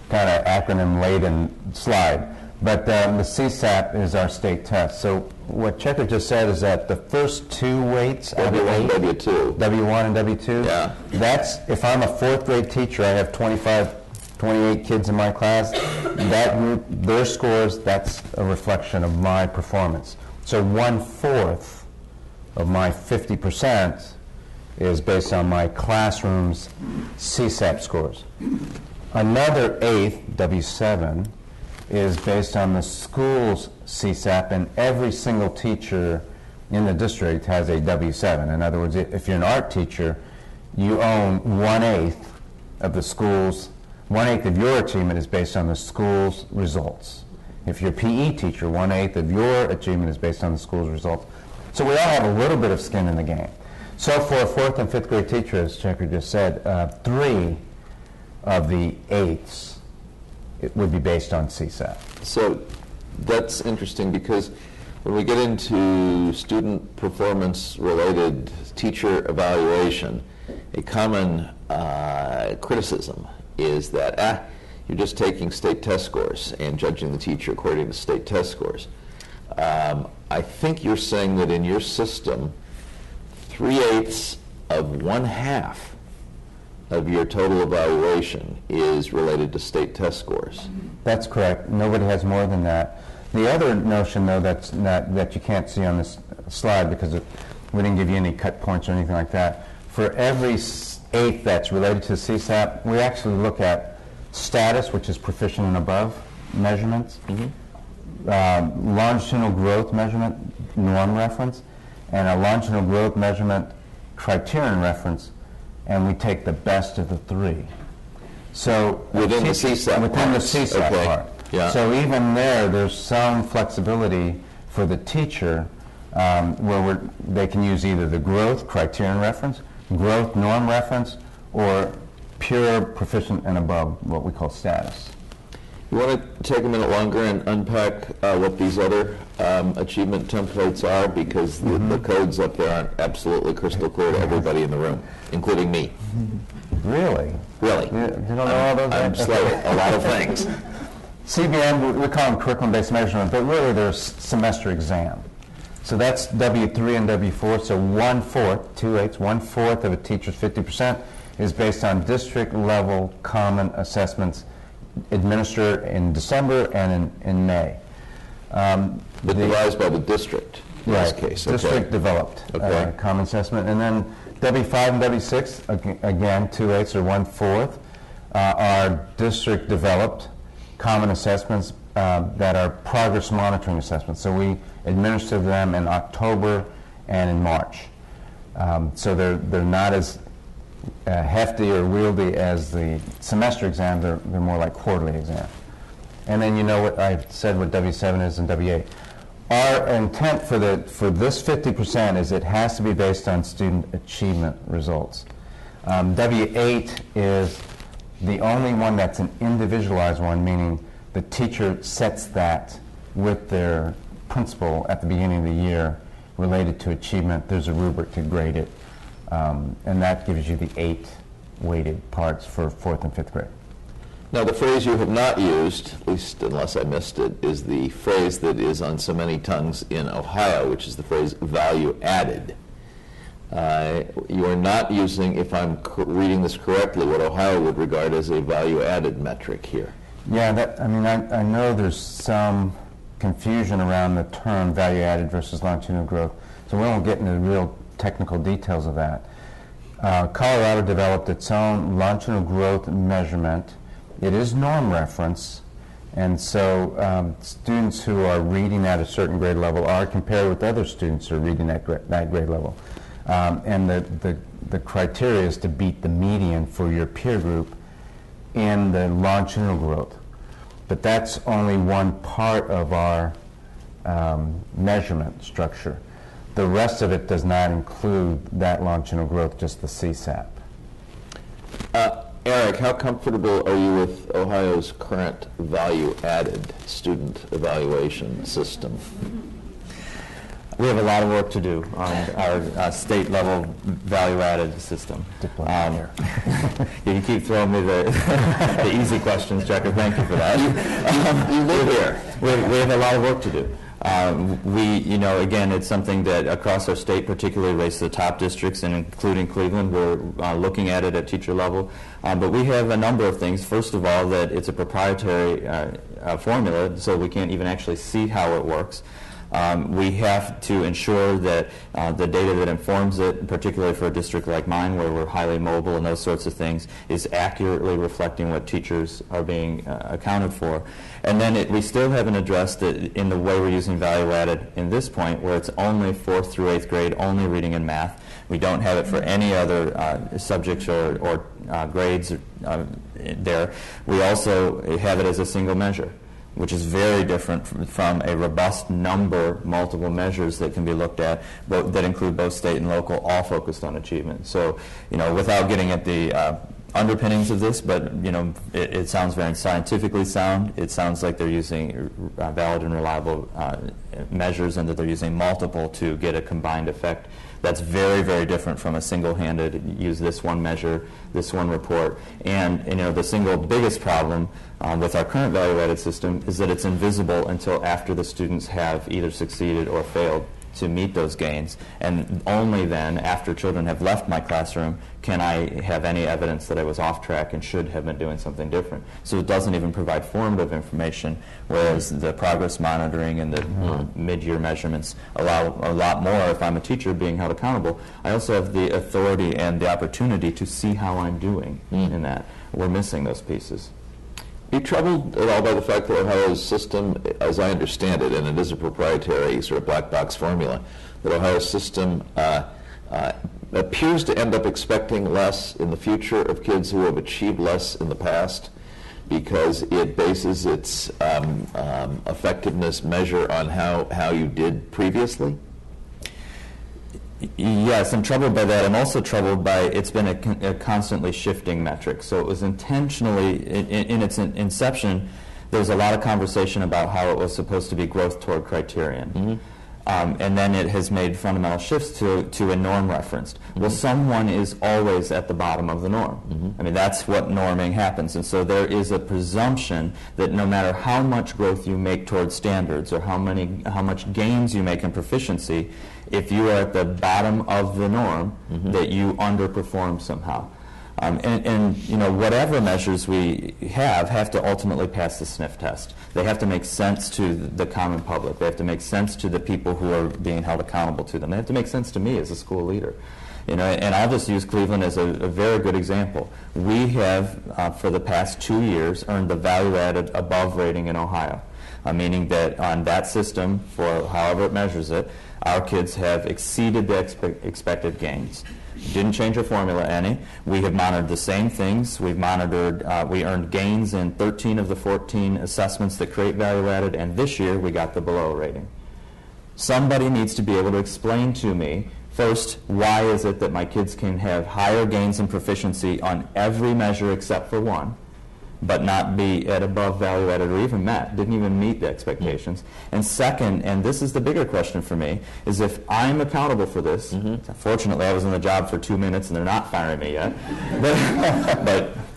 kind of acronym-laden slide. But the CSAP is our state test. So what Checker just said is that the first 2 weights, W1 and W2. W1 and W2, Yeah. that's, if I'm a 4th grade teacher, I have 28 kids in my class, that group, their scores, that's a reflection of my performance. So 1/4 of my 50% is based on my classroom's CSAP scores. Another 1/8, W7, is based on the school's CSAP, and every single teacher in the district has a W7. In other words, if you're an art teacher, you own 1/8 of the school's, 1/8 of your achievement is based on the school's results. If you're a PE teacher, 1/8 of your achievement is based on the school's results. So we all have a little bit of skin in the game. So for a 4th and 5th grade teacher, as Checker just said, 3 of the 8s it would be based on CSAT. So that's interesting because when we get into student performance-related teacher evaluation, a common criticism is that, you're just taking state test scores and judging the teacher according to state test scores. I think you're saying that in your system, 3/8 of 1/2 of your total evaluation is related to state test scores. That's correct. Nobody has more than that. The other notion, though, that you can't see on this slide because we didn't give you any cut points or anything like that, for every 8th that's related to CSAP, we actually look at status, which is proficient and above measurements, longitudinal growth measurement, norm reference, and a longitudinal growth measurement criterion reference, and we take the best of the 3. So within the CSAP part. Yeah. So even there's some flexibility for the teacher where they can use either the growth criterion reference, growth norm reference, or pure proficient and above, what we call status. You want to take a minute longer and unpack what these other achievement templates are, because the codes up there aren't absolutely crystal clear to everybody in the room, including me. Really? Really. You don't know all those? I'm slow at a lot of things. CBM, we call them curriculum-based measurement, but really there's semester exam. So that's W3 and W4, so 1/4, 2/8, 1/4 of a teacher's 50% is based on district-level common assessments administered in December and in May. But devised by the district in this case. District developed common assessment. And then W5 and W6, again, 2/8 or 1/4, are district developed common assessments that are progress monitoring assessments. So we administer them in October and in March. So they're not as hefty or wieldy as the semester exam. They're more like quarterly exam. And then you know what I've said what W7 is and W8. Our intent for this 50% is it has to be based on student achievement results. W8 is the only one that's an individualized one, meaning the teacher sets that with their principal at the beginning of the year related to achievement. There's a rubric to grade it, and that gives you the 8 weighted parts for 4th and 5th grade. Now, the phrase you have not used, at least unless I missed it, is the phrase that is on so many tongues in Ohio, which is the phrase value added. You are not using, if I'm reading this correctly, what Ohio would regard as a value added metric here. Yeah, I know there's some confusion around the term value added versus longitudinal growth, so we won't get into the real technical details of that. Colorado developed its own longitudinal growth measurement. It is norm reference, and so students who are reading at a certain grade level are compared with other students who are reading at that grade level. And the criteria is to beat the median for your peer group in the longitudinal growth. But that's only one part of our measurement structure. The rest of it does not include that longitudinal growth, just the CSAP. Eric, how comfortable are you with Ohio's current value-added student evaluation system? We have a lot of work to do on our state-level value-added system. You keep throwing me the easy questions, Checker. Thank you for that. You live here. We have a lot of work to do. Again, it's something that across our state, particularly rates the top districts, and including Cleveland, we're looking at it at teacher level. But we have a number of things. First of all, that it's a proprietary formula, so we can't even actually see how it works. We have to ensure that the data that informs it, particularly for a district like mine where we're highly mobile and those sorts of things, is accurately reflecting what teachers are being accounted for. And then we still haven't addressed it in the way we're using value added in this point, where it's only 4th through 8th grade, only reading and math. We don't have it for any other subjects or grades there. We also have it as a single measure. which is very different from a robust number, multiple measures that can be looked at, that include both state and local, all focused on achievement. So, without getting at the underpinnings of this, but it sounds very scientifically sound. It sounds like they're using valid and reliable measures, and that they're using multiple to get a combined effect. That's very, very different from a single-handed, use this one measure, this one report. And the single biggest problem with our current value-added system is that it's invisible until after the students have either succeeded or failed to meet those gains. And only then, after children have left my classroom, can I have any evidence that I was off track and should have been doing something different. So it doesn't even provide formative information, whereas the progress monitoring and the mid-year measurements allow a lot more. If I'm a teacher being held accountable, I also have the authority and the opportunity to see how I'm doing in that. We're missing those pieces. Are you troubled at all by the fact that Ohio's system, as I understand it, and it is a proprietary sort of black box formula, that Ohio's system appears to end up expecting less in the future of kids who have achieved less in the past, because it bases its effectiveness measure on how you did previously? Yes, I'm troubled by that. I'm also troubled by it's been a constantly shifting metric. So it was intentionally, in its inception, there was a lot of conversation about how it was supposed to be growth toward criterion. And then it has made fundamental shifts to a norm referenced. Well, someone is always at the bottom of the norm. I mean, that's what norming happens. And so there is a presumption that no matter how much growth you make towards standards or how much gains you make in proficiency, if you are at the bottom of the norm, that you underperform somehow. And whatever measures we have to ultimately pass the sniff test. They have to make sense to the common public. They have to make sense to the people who are being held accountable to them. They have to make sense to me as a school leader. And I'll just use Cleveland as a very good example. We have, for the past 2 years, earned the value-added above rating in Ohio, meaning that on that system, for however it measures it, our kids have exceeded the expected gains. Didn't change our formula any. We have monitored the same things. We've monitored, we earned gains in 13 of the 14 assessments that create value added, and this year we got the below rating. Somebody needs to be able to explain to me, first, why is it that my kids can have higher gains in proficiency on every measure except for one, but not be at above value added or even met, didn't even meet the expectations. And second, and this is the bigger question for me, is if I'm accountable for this, fortunately I was in the job for 2 minutes and they're not firing me yet,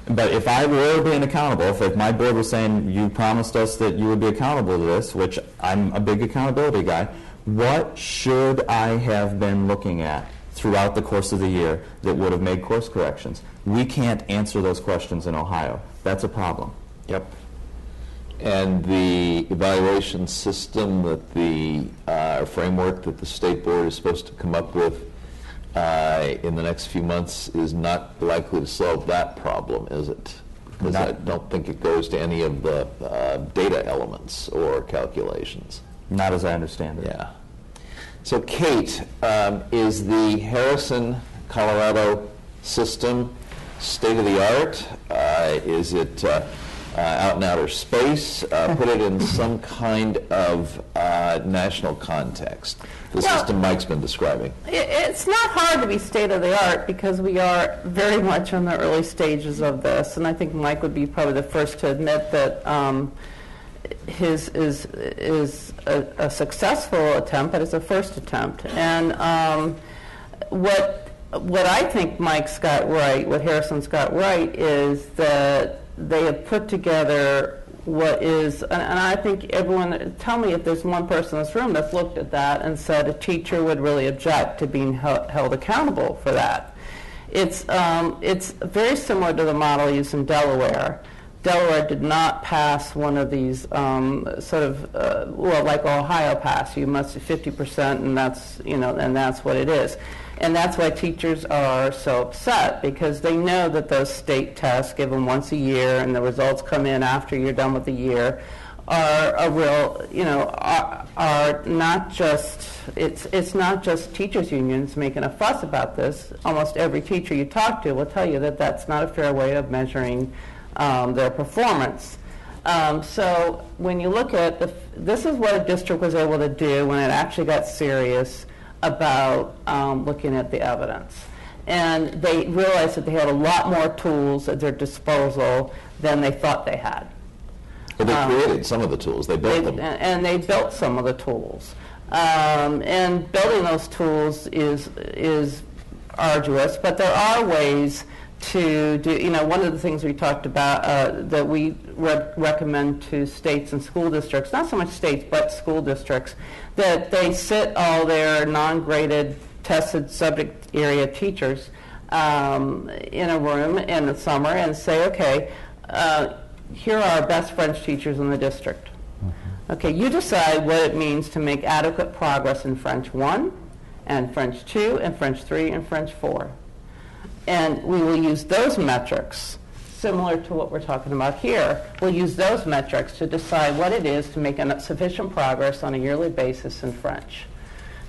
but if I were being accountable, if my board was saying you promised us that you would be accountable to this, which I'm a big accountability guy, what should I have been looking at throughout the course of the year that would have made course corrections? We can't answer those questions in Ohio. That's a problem. Yep. And the evaluation system that the framework that the state board is supposed to come up with in the next few months is not likely to solve that problem, is it? Because I don't think it goes to any of the data elements or calculations. Not as I understand it. Yeah. So, Kate, is the Harrison, Colorado system state of the art? Is it out in outer space? Put it in some kind of national context. The system Mike's been describing. It's not hard to be state of the art because we are very much in the early stages of this, and I think Mike would be probably the first to admit that his is a successful attempt, but it's a first attempt. And what I think Mike's got right, what Harrison's got right, is that they have put together what is, and I think everyone, tell me if there's one person in this room that's looked at that and said a teacher would really object to being held accountable for that. It's very similar to the model used in Delaware. Delaware did not pass one of these well, like Ohio passed. You must be 50%, and that's and that's what it is. And that's why teachers are so upset, because they know that those state tests given once a year and the results come in after you're done with the year are a real, are not just, it's not just teachers unions making a fuss about this. Almost every teacher you talk to will tell you that that's not a fair way of measuring their performance. So when you look at this is what a district was able to do when it actually got serious about looking at the evidence. And they realized that they had a lot more tools at their disposal than they thought they had. But they created some of the tools. They built them. And they built some of the tools. And building those tools is arduous, but there are ways to do, one of the things we talked about that we recommend to states and school districts, not so much states, but school districts, that they sit all their non-graded tested subject area teachers in a room in the summer and say, okay, here are our best French teachers in the district. Okay, you decide what it means to make adequate progress in French 1 and French 2 and French 3 and French 4. And we will use those metrics, similar to what we're talking about here. We'll use those metrics to decide what it is to make sufficient progress on a yearly basis in French.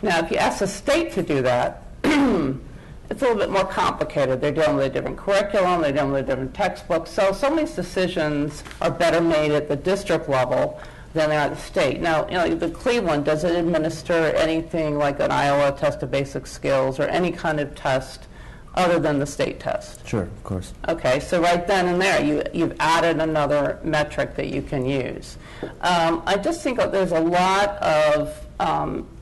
Now, if you ask the state to do that, it's a little bit more complicated. They're dealing with a different curriculum, they're dealing with a different textbook. So some of these decisions are better made at the district level than they are at the state. Now, the Cleveland doesn't administer anything like an Iowa test of basic skills or any kind of test other than the state test. Sure, of course. Okay, so right then and there, you've added another metric that you can use. I just think that there's a lot of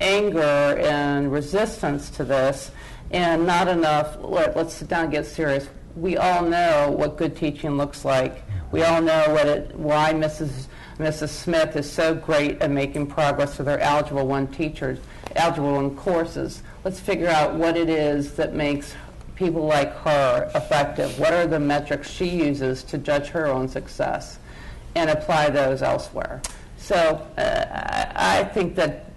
anger and resistance to this, and not enough, let's sit down and get serious. We all know what good teaching looks like. We all know why Mrs. Smith is so great at making progress with her Algebra 1 teachers, Algebra 1 courses. Let's figure out what it is that makes people like her effective. What are the metrics she uses to judge her own success and apply those elsewhere? So I think that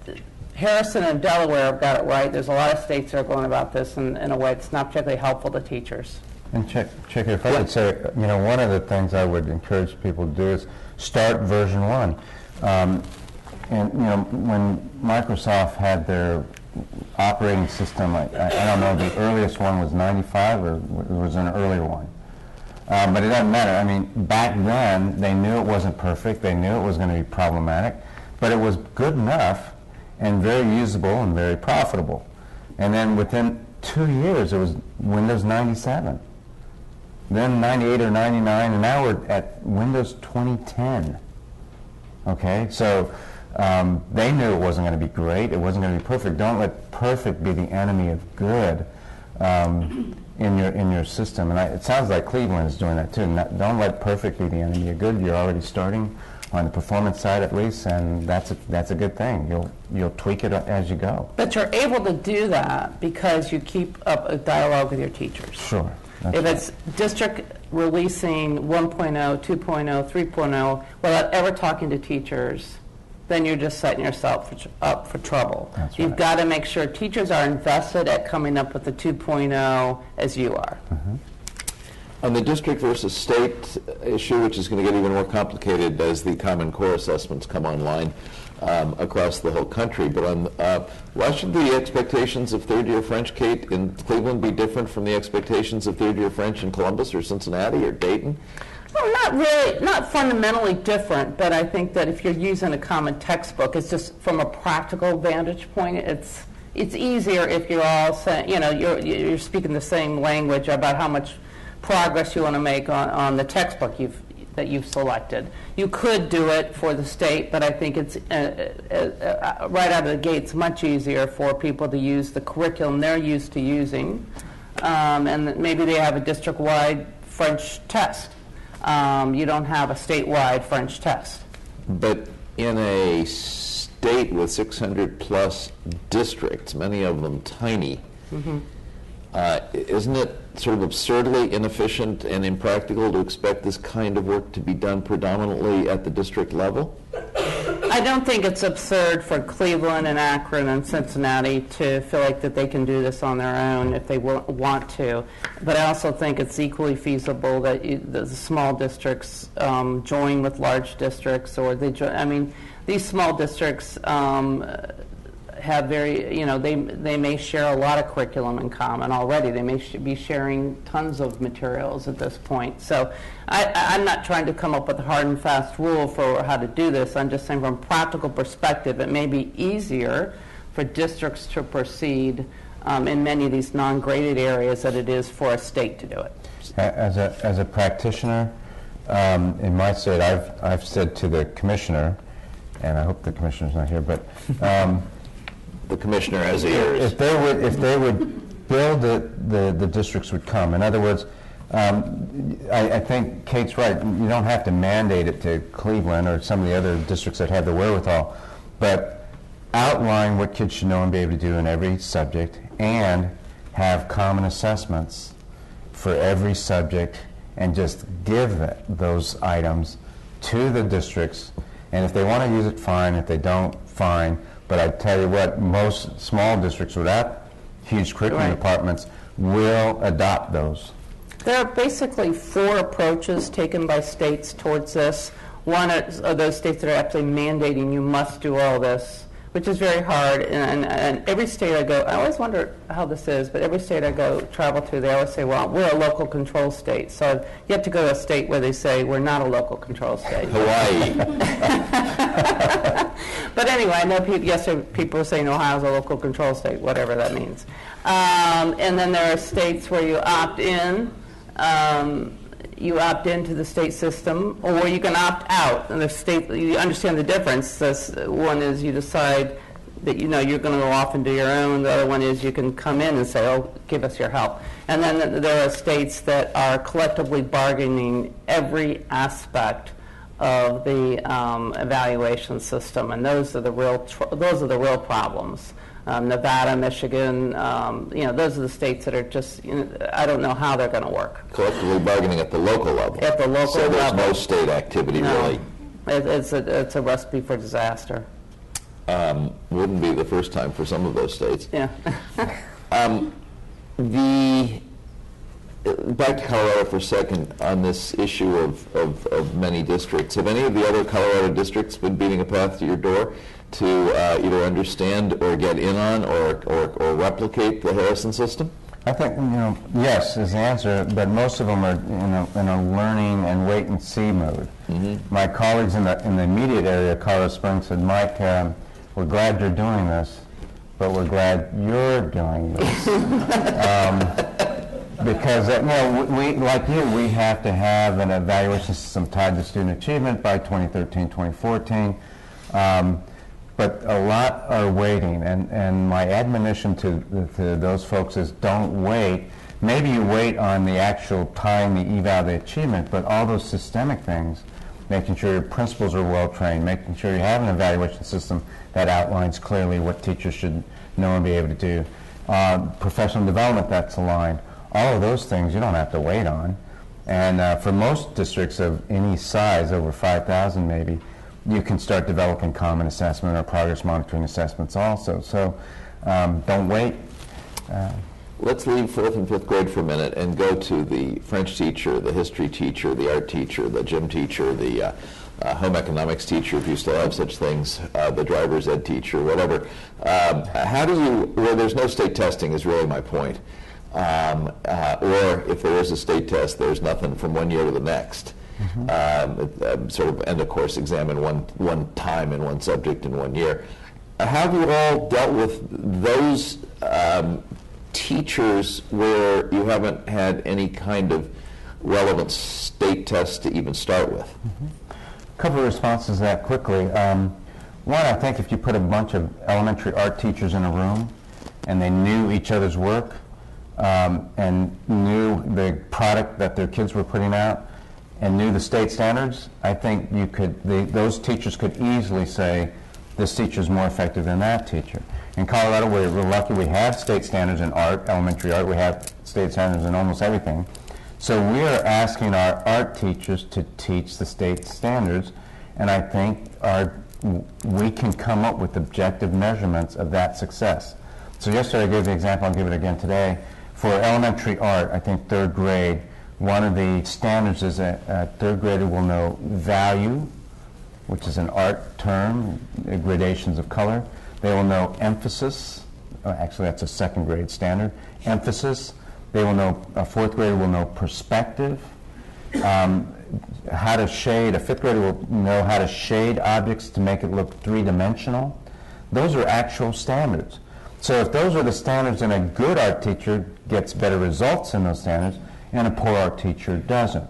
Harrison and Delaware have got it right. There's a lot of states that are going about this in a way that's not particularly helpful to teachers. And check if I could say, one of the things I would encourage people to do is start version 1. When Microsoft had their operating system, I don't know, the earliest one was 95 or it was an earlier one. But it doesn't matter. I mean, back then, they knew it wasn't perfect. They knew it was going to be problematic. But it was good enough and very usable and very profitable. And then within 2 years, it was Windows 97. Then 98 or 99, and now we're at Windows 2010. Okay, so they knew it wasn't going to be great. It wasn't going to be perfect. Don't let perfect be the enemy of good in your system. And it sounds like Cleveland is doing that too. Don't let perfect be the enemy of good. You're already starting on the performance side at least, and that's a good thing. You'll tweak it as you go. But you're able to do that because you keep up a dialogue with your teachers. Sure. If it's district releasing 1.0, 2.0, 3.0 without ever talking to teachers, then you're just setting yourself up for trouble. That's You've right. got to make sure teachers are invested at coming up with the 2.0 as you are. Mm-hmm. On the district versus state issue, which is going to get even more complicated as the Common Core assessments come online across the whole country, but why should the expectations of third-year French, Kate, in Cleveland be different from the expectations of third-year French in Columbus or Cincinnati or Dayton? Well, not really, not fundamentally different, but I think that if you're using a common textbook, it's just from a practical vantage point, it's easier if you're all saying, you're speaking the same language about how much progress you want to make on the textbook that you've selected. You could do it for the state, but I think it's right out of the gate, it's much easier for people to use the curriculum they're used to using, and maybe they have a district-wide French test. You don't have a statewide French test. But in a state with 600 plus districts, many of them tiny, isn't it sort of absurdly inefficient and impractical to expect this kind of work to be done predominantly at the district level? I don't think it's absurd for Cleveland and Akron and Cincinnati to feel like that they can do this on their own if they want to. But I also think it's equally feasible that the small districts join with large districts, or they join. I mean, these small districts have very, they may share a lot of curriculum in common already. They may be sharing tons of materials at this point. So I'm not trying to come up with a hard and fast rule for how to do this. I'm just saying from a practical perspective, it may be easier for districts to proceed in many of these non-graded areas than it is for a state to do it. As a practitioner, in my state, I've said to the commissioner, and I hope the commissioner's not here, but the commissioner has ears. If they would build it, the districts would come. In other words, I think Kate's right. You don't have to mandate it to Cleveland or some of the other districts that have the wherewithal, but outline what kids should know and be able to do in every subject, and have common assessments for every subject, and just give those items to the districts. And if they want to use it, fine. If they don't, fine. But I tell you what, most small districts without huge curriculum departments will adopt those. There are basically 4 approaches taken by states towards this. One are those states that are actually mandating you must do all this, which is very hard. And every state I go, I always wonder how this is, but every state I go travel to, they always say, well, we're a local control state. So you have to go to a state where they say we're not a local control state. Hawaii. But anyway, I know yesterday people were saying Ohio's a local control state, whatever that means. And then there are states where you opt in. You opt into the state system, or you can opt out. And the state, you understand the difference. This one is you decide that you're going to go off and do your own. The other one is you can come in and say, oh, give us your help. And then there are states that are collectively bargaining every aspect of the evaluation system, and those are the real problems. Nevada, Michigan, those are the states that are just, I don't know how they're going to work. Collectively bargaining at the local level. At the local level. So there's no state activity really. It's a recipe for disaster. Wouldn't be the first time for some of those states. Yeah. Back to Colorado for a second on this issue of many districts. Have any of the other Colorado districts been beating a path to your door to either understand or get in on or replicate the Harrison system? I think, yes is the answer, but most of them are in a learning and wait and see mode. Mm-hmm. My colleagues in the immediate area of Colorado Springs said, Mike, we're glad you're doing this, but we're glad you're doing this. Because, we, like you, we have to have an evaluation system tied to student achievement by 2013, 2014. But a lot are waiting, and my admonition to those folks is don't wait. Maybe you wait on the actual tying the eval to achievement, but all those systemic things, making sure your principals are well trained, making sure you have an evaluation system that outlines clearly what teachers should know and be able to do, professional development that's aligned. All of those things you don't have to wait on. And for most districts of any size, over 5,000 maybe, you can start developing common assessment or progress monitoring assessments also. So don't wait. Let's leave 4th and 5th grade for a minute and go to the French teacher, the history teacher, the art teacher, the gym teacher, the home economics teacher, if you still have such things, the driver's ed teacher, whatever. How do you, well, there's no state testing is really my point. Or if there is a state test, there's nothing from one year to the next. Mm-hmm. Sort of end of course examine one time in one subject in 1 year. How have you all dealt with those teachers where you haven't had any kind of relevant state test to even start with? Mm-hmm. A couple of responses to that quickly. One, I think if you put a bunch of elementary art teachers in a room and they knew each other's work, and knew the product that their kids were putting out and knew the state standards, I think those teachers could easily say, this teacher is more effective than that teacher. In Colorado, we're lucky we have state standards in art, elementary art. We have state standards in almost everything. So we are asking our art teachers to teach the state standards, and I think we can come up with objective measurements of that success. So yesterday I gave the example, I'll give it again today. For elementary art, I think 3rd grade, one of the standards is that a 3rd grader will know value, which is an art term, gradations of color. They will know emphasis. Actually, that's a second grade standard. Emphasis. They will know, a fourth grader will know perspective. How to shade. A fifth grader will know how to shade objects to make it look three-dimensional. Those are actual standards. So if those are the standards, then a good art teacher gets better results in those standards, and a poor art teacher doesn't.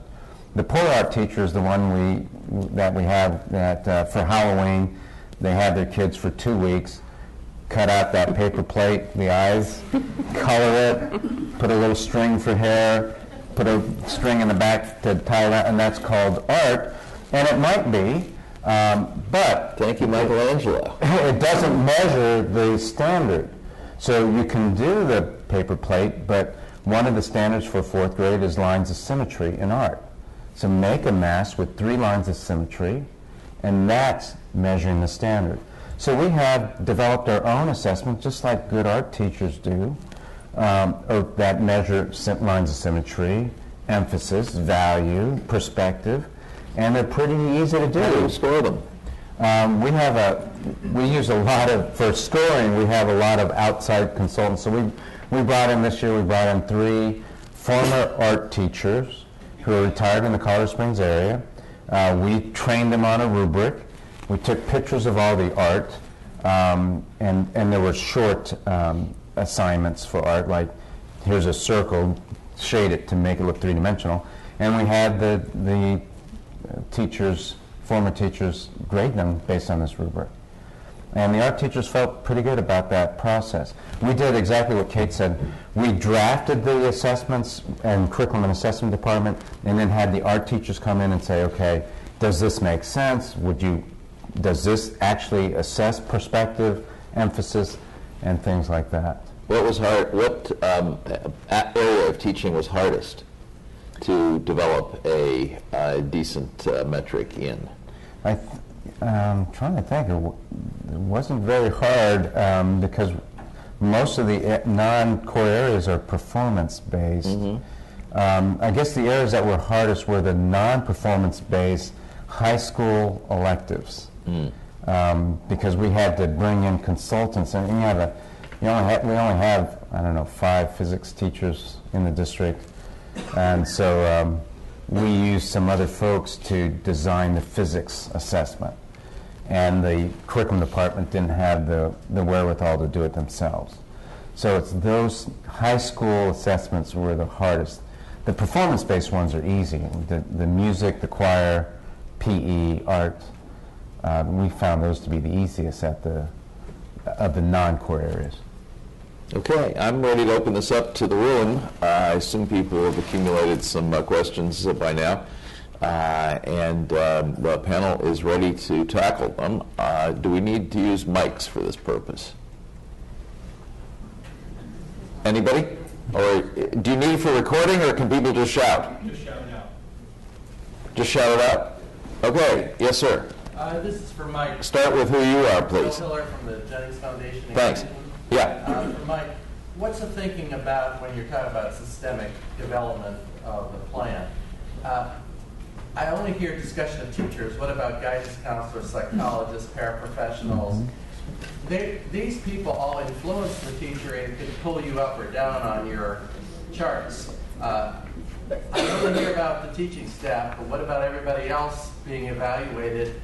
The poor art teacher is the one that we have that for Halloween, they have their kids for 2 weeks, cut out that paper plate, the eyes, color it, put a little string for hair, put a string in the back to tie it out, and that's called art. And it might be, but Thank you, Michelangelo. it doesn't measure the standard. So you can do the paper plate, but one of the standards for fourth grade is lines of symmetry in art. So make a mask with 3 lines of symmetry, and that's measuring the standard. So we have developed our own assessment, just like good art teachers do, that measure lines of symmetry, emphasis, value, perspective, and they're pretty easy to do. How do you score them? We use a lot of, for scoring, we have a lot of outside consultants. So we brought in this year, we brought in 3 former art teachers who are retired in the Colorado Springs area. We trained them on a rubric. We took pictures of all the art, and there were short assignments for art, like here's a circle, shade it to make it look three-dimensional. And we had the teachers, former teachers, grade them based on this rubric. And the art teachers felt pretty good about that process. We did exactly what Kate said. We drafted the assessments and curriculum and assessment department, and then had the art teachers come in and say, okay, does this make sense? Does this actually assess perspective, emphasis, and things like that? What was hard? What area of teaching was hardest to develop a decent metric in? I'm trying to think. It wasn't very hard because most of the non-core areas are performance-based. Mm-hmm. I guess the areas that were hardest were the non-performance-based high school electives, because we had to bring in consultants, and we only have, I don't know, 5 physics teachers in the district, and so we used some other folks to design the physics assessment, and the curriculum department didn't have the wherewithal to do it themselves. So it's those high school assessments were the hardest. The performance-based ones are easy. The music, the choir, PE, art, we found those to be the easiest of the non-core areas. Okay, I'm ready to open this up to the room. I assume people have accumulated some questions by now, and the panel is ready to tackle them. Do we need to use mics for this purpose? Anybody? Or do you need it for recording, or can people just shout? Just shout it out. Just shout it out? Okay, yes, sir. This is for Mike. Start with who you are, Bill please. Hiller from the Jennings Foundation. Thanks. Yeah. For Mike, what's the thinking about when you're talking about systemic development of the plan? I only hear discussion of teachers. What about guidance counselors, psychologists, paraprofessionals? These people all influence the teacher and can pull you up or down on your charts. I only hear about the teaching staff, but what about everybody else being evaluated,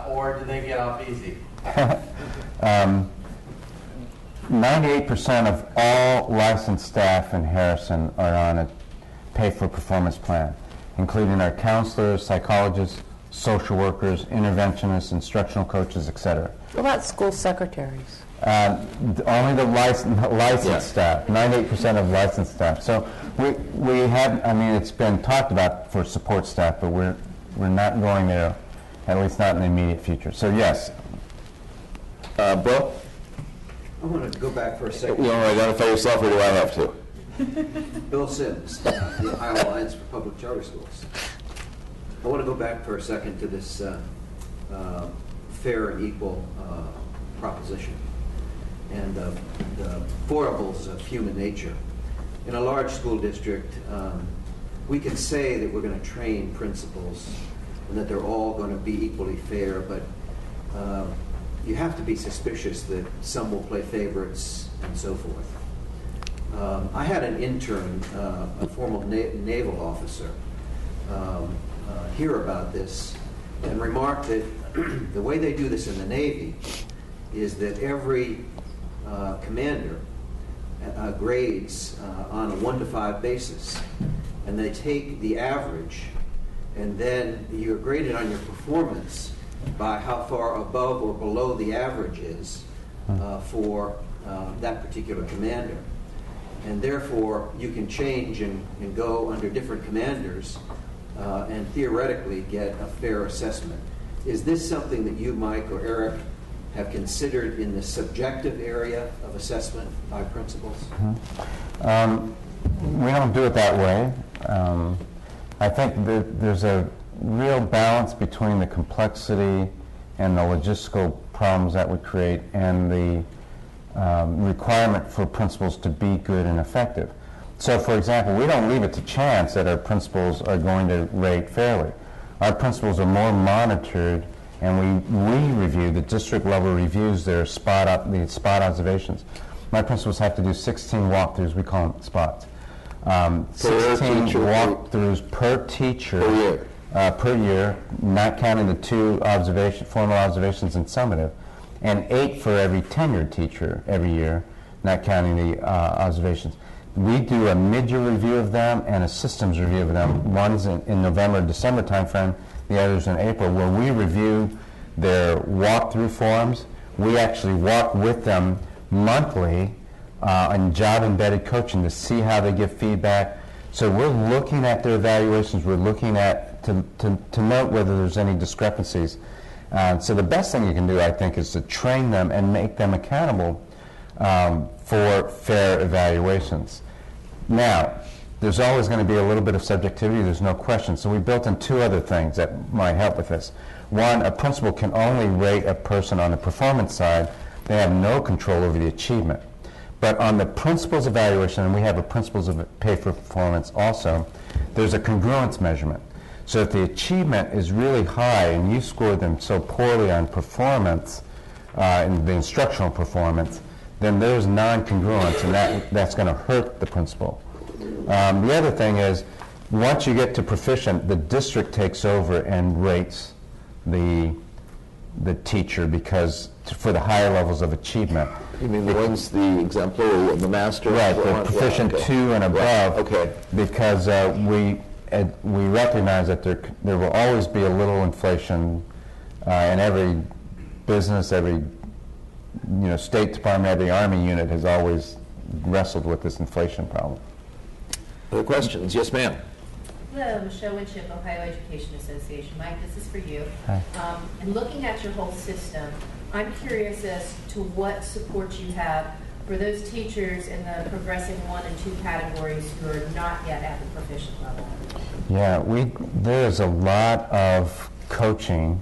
or do they get off easy? 98% of all licensed staff in Harrison are on a pay-for-performance plan, including our counselors, psychologists, social workers, interventionists, instructional coaches, etc. What about school secretaries? Only the licensed staff, 98% of licensed staff. So we have, I mean, it's been talked about for support staff, but we're not going there, at least not in the immediate future. So yes. Bill? I want to go back for a second. You want to identify yourself, or do I have to? Bill Sims, the Ohio Alliance for Public Charter Schools. I want to go back for a second to this fair and equal proposition and the foibles of human nature. In a large school district, we can say that we're going to train principals and that they're all going to be equally fair, but you have to be suspicious that some will play favorites and so forth. I had an intern, a former naval officer, hear about this and remark that the way they do this in the Navy is that every commander grades on a 1 to 5 basis, and they take the average, and then you're graded on your performance by how far above or below the average is for that particular commander. And therefore, you can change and go under different commanders and theoretically get a fair assessment. Is this something that you, Mike, or Eric, have considered in the subjective area of assessment by principals? We don't do it that way. I think there's a real balance between the complexity and the logistical problems that would create and the requirement for principals to be good and effective. So, for example, we don't leave it to chance that our principals are going to rate fairly. Our principals are more monitored, and we review, the district level reviews their spot observations. My principals have to do 16 walkthroughs, we call them spots. 16 walkthroughs per teacher per year, not counting the 2 formal observations and summative, and 8 for every tenured teacher every year, not counting the observations. We do a mid-year review of them and a systems review of them. One's in November, December timeframe, the other's in April, where we review their walkthrough forms. We actually walk with them monthly on job-embedded coaching to see how they give feedback. So we're looking at their evaluations. We're looking at to note whether there's any discrepancies. So the best thing you can do, I think, is to train them and make them accountable for fair evaluations. Now, there's always going to be a little bit of subjectivity, there's no question. So we built in 2 other things that might help with this. One, a principal can only rate a person on the performance side. They have no control over the achievement. But on the principal's evaluation, and we have a principal's pay for performance also, there's a congruence measurement. So if the achievement is really high and you score them so poorly on performance, in the instructional performance, then there's non-congruence, and that's going to hurt the principal. The other thing is, once you get to proficient, the district takes over and rates the teacher because for the higher levels of achievement. You mean the ones, the exemplar or the master? Right, the proficient 2 and above. Right. Okay. Because we recognize that there will always be a little inflation in every business, every State Department, every Army unit has always wrestled with this inflation problem. Other questions? Yes, ma'am. Hello, Michelle Winship, Ohio Education Association. Mike, this is for you. Hi. And looking at your whole system, I'm curious as to what support you have for those teachers in the progressing 1 and 2 categories who are not yet at the proficient level. Yeah, there's a lot of coaching,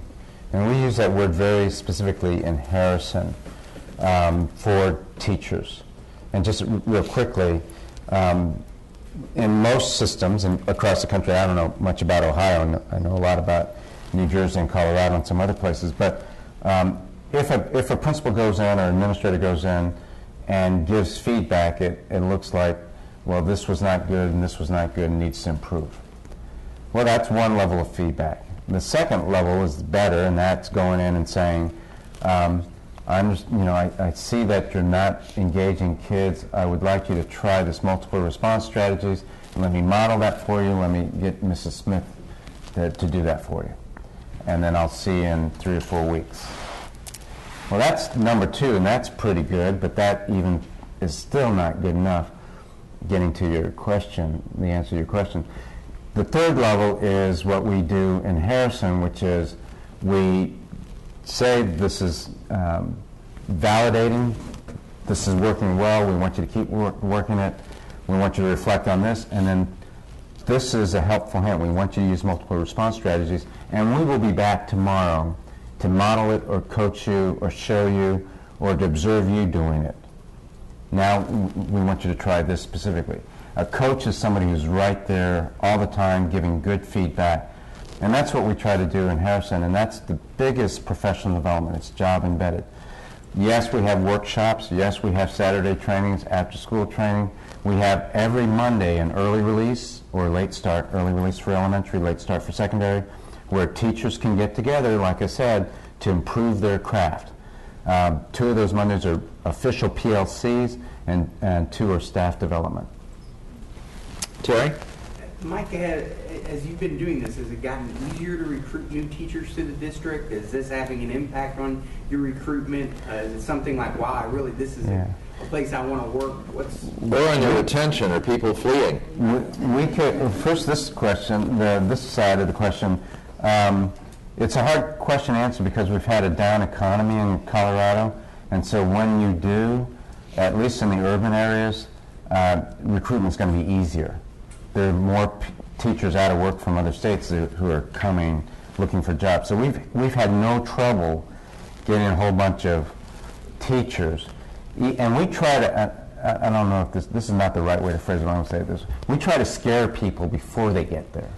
and we use that word very specifically in Harrison for teachers. And just real quickly, in most systems across the country, I don't know much about Ohio, I know a lot about New Jersey and Colorado and some other places, but if a principal goes in or an administrator goes in and gives feedback, it looks like, well, this was not good and this was not good and needs to improve. Well, that's one level of feedback. The second level is better, and that's going in and saying, I see that you're not engaging kids. I would like you to try this multiple response strategies. Let me model that for you. Let me get Mrs. Smith to do that for you. And then I'll see you in 3 or 4 weeks. Well, that's number 2, and that's pretty good, but that even is still not good enough. Getting to your question, the answer to your question. The third level is what we do in Harrison, which is we say this is validating, this is working well, we want you to keep working it, we want you to reflect on this, and then this is a helpful hint. We want you to use multiple response strategies, and we will be back tomorrow to model it or coach you or show you or to observe you doing it. Now we want you to try this specifically. A coach is somebody who's right there all the time giving good feedback. And that's what we try to do in Harrison, and that's the biggest professional development. It's job embedded. Yes, we have workshops. Yes, we have Saturday trainings, after-school training. We have every Monday an early release or late start, early release for elementary, late start for secondary, where teachers can get together, like I said, to improve their craft. 2 of those Mondays are official PLCs, and 2 are staff development. Terry? Mike, as you've been doing this, has it gotten easier to recruit new teachers to the district? Is this having an impact on your recruitment? Is it something like, wow, this is a place I want to work? Or on your retention, are people fleeing? We could, first this question, this side of the question, it's a hard question to answer because we've had a down economy in Colorado, and so when you do, at least in the urban areas, recruitment's going to be easier. There are more teachers out of work from other states who are coming looking for jobs. So we've had no trouble getting a whole bunch of teachers. And we try to, I don't know if this is not the right way to phrase it, but I'm going to say this. We try to scare people before they get there.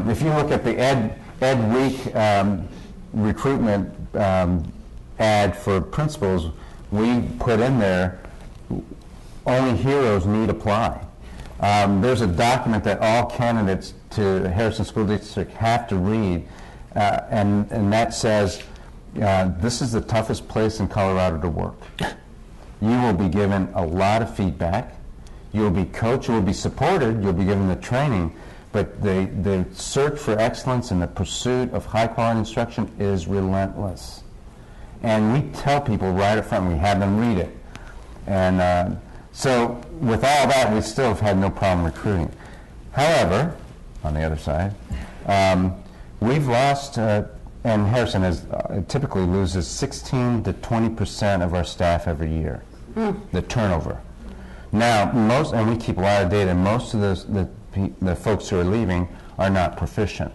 If you look at the Ed Week recruitment ad for principals, we put in there, only heroes need apply. There's a document that all candidates to the Harrison School District have to read, and that says, this is the toughest place in Colorado to work. You will be given a lot of feedback. You'll be coached. You'll be supported. You'll be given the training. But the search for excellence and the pursuit of high-quality instruction is relentless. And we tell people right up front, we have them read it. And so with all that, we still have had no problem recruiting. However, on the other side, we've lost, and Harrison typically loses 16 to 20% of our staff every year, the turnover. Now, and we keep a lot of data, most of the folks who are leaving are not proficient.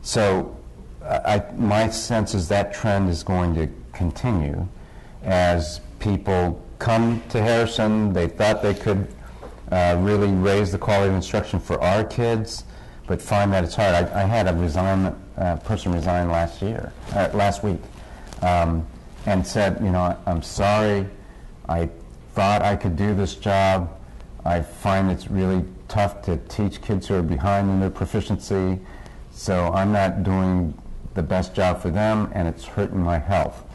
So my sense is that trend is going to continue as people come to Harrison. They thought they could really raise the quality of instruction for our kids, but find that it's hard. I had a person resign last week, and said, I'm sorry, I thought I could do this job. I find it's really tough to teach kids who are behind in their proficiency, so I'm not doing the best job for them, and it's hurting my health.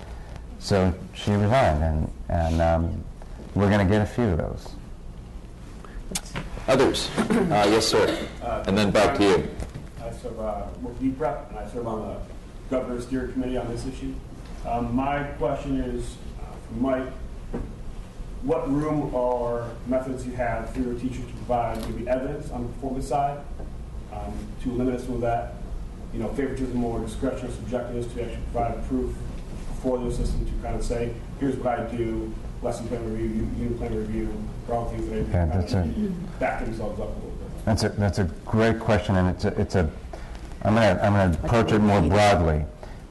So she resigned, and we're going to get a few of those. Others? Yes, sir. And then back to you. I serve with UPrep, and I serve on the Governor's Steering Committee on this issue. My question is for Mike, what room or methods you have for your teachers to provide maybe evidence on the performance side to limit some of that, favoritism or discretion or subjectiveness, to actually provide proof for the system to kind of say, here's what I do, lesson plan review, unit plan review, for all things that I do, kind of back themselves up a little bit. That's a great question, and I'm going to approach it more broadly.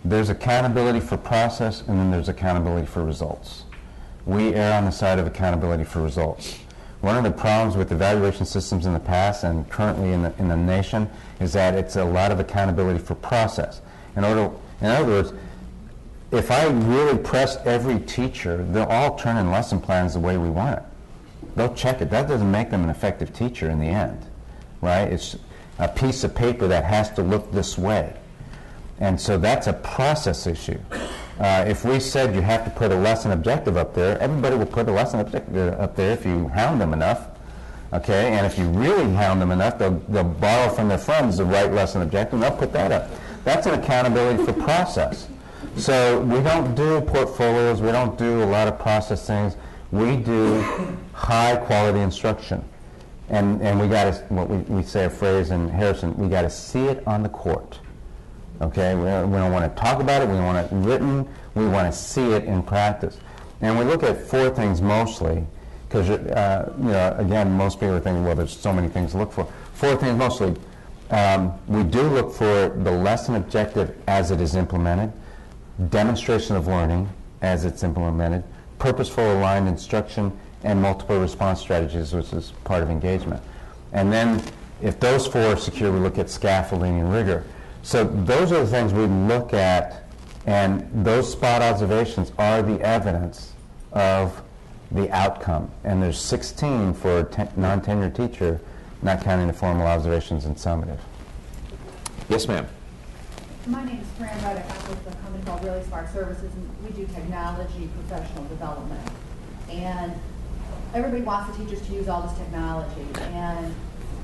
There's accountability for process, and then there's accountability for results. We err on the side of accountability for results. One of the problems with evaluation systems in the past and currently in the nation is that it's a lot of accountability for process. In other words, if I really pressed every teacher, they'll all turn in lesson plans the way we want it. They'll check it. That doesn't make them an effective teacher in the end, right? It's a piece of paper that has to look this way. And so that's a process issue. If we said you have to put a lesson objective up there, everybody will put a lesson objective up there if you hound them enough, okay? And if you really hound them enough, they'll borrow from their friends the right lesson objective, and they'll put that up. That's an accountability for process. So we don't do portfolios, we don't do a lot of process things. We do high quality instruction. And we got to, what we say a phrase in Harrison, we got to see it on the court. Okay, we don't want to talk about it, we want it written, we want to see it in practice. And we look at 4 things mostly, because, again, most people are thinking, well, there's so many things to look for. 4 things mostly. We do look for the lesson objective as it is implemented, demonstration of learning as it's implemented, purposeful aligned instruction, and multiple response strategies, which is part of engagement. And then If those 4 are secure, we look at scaffolding and rigor. So those are the things we look at, and those spot observations are the evidence of the outcome. And there's 16 for a non-tenured teacher, not counting the formal observations and summative. Yes, ma'am. My name is Fran Reddick. I'm with a company called Really Smart Services, and we do technology professional development. And everybody wants the teachers to use all this technology. And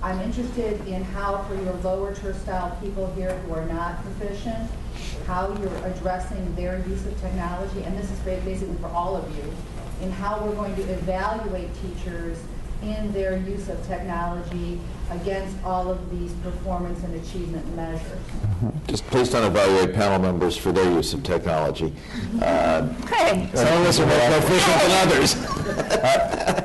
I'm interested in how, for your lower turnstile people here who are not proficient, how you're addressing their use of technology, and this is basically for all of you, in how we're going to evaluate teachers in their use of technology against all of these performance and achievement measures. Just please don't evaluate panel members for their use of technology. Hey. Some of us are more proficient than others.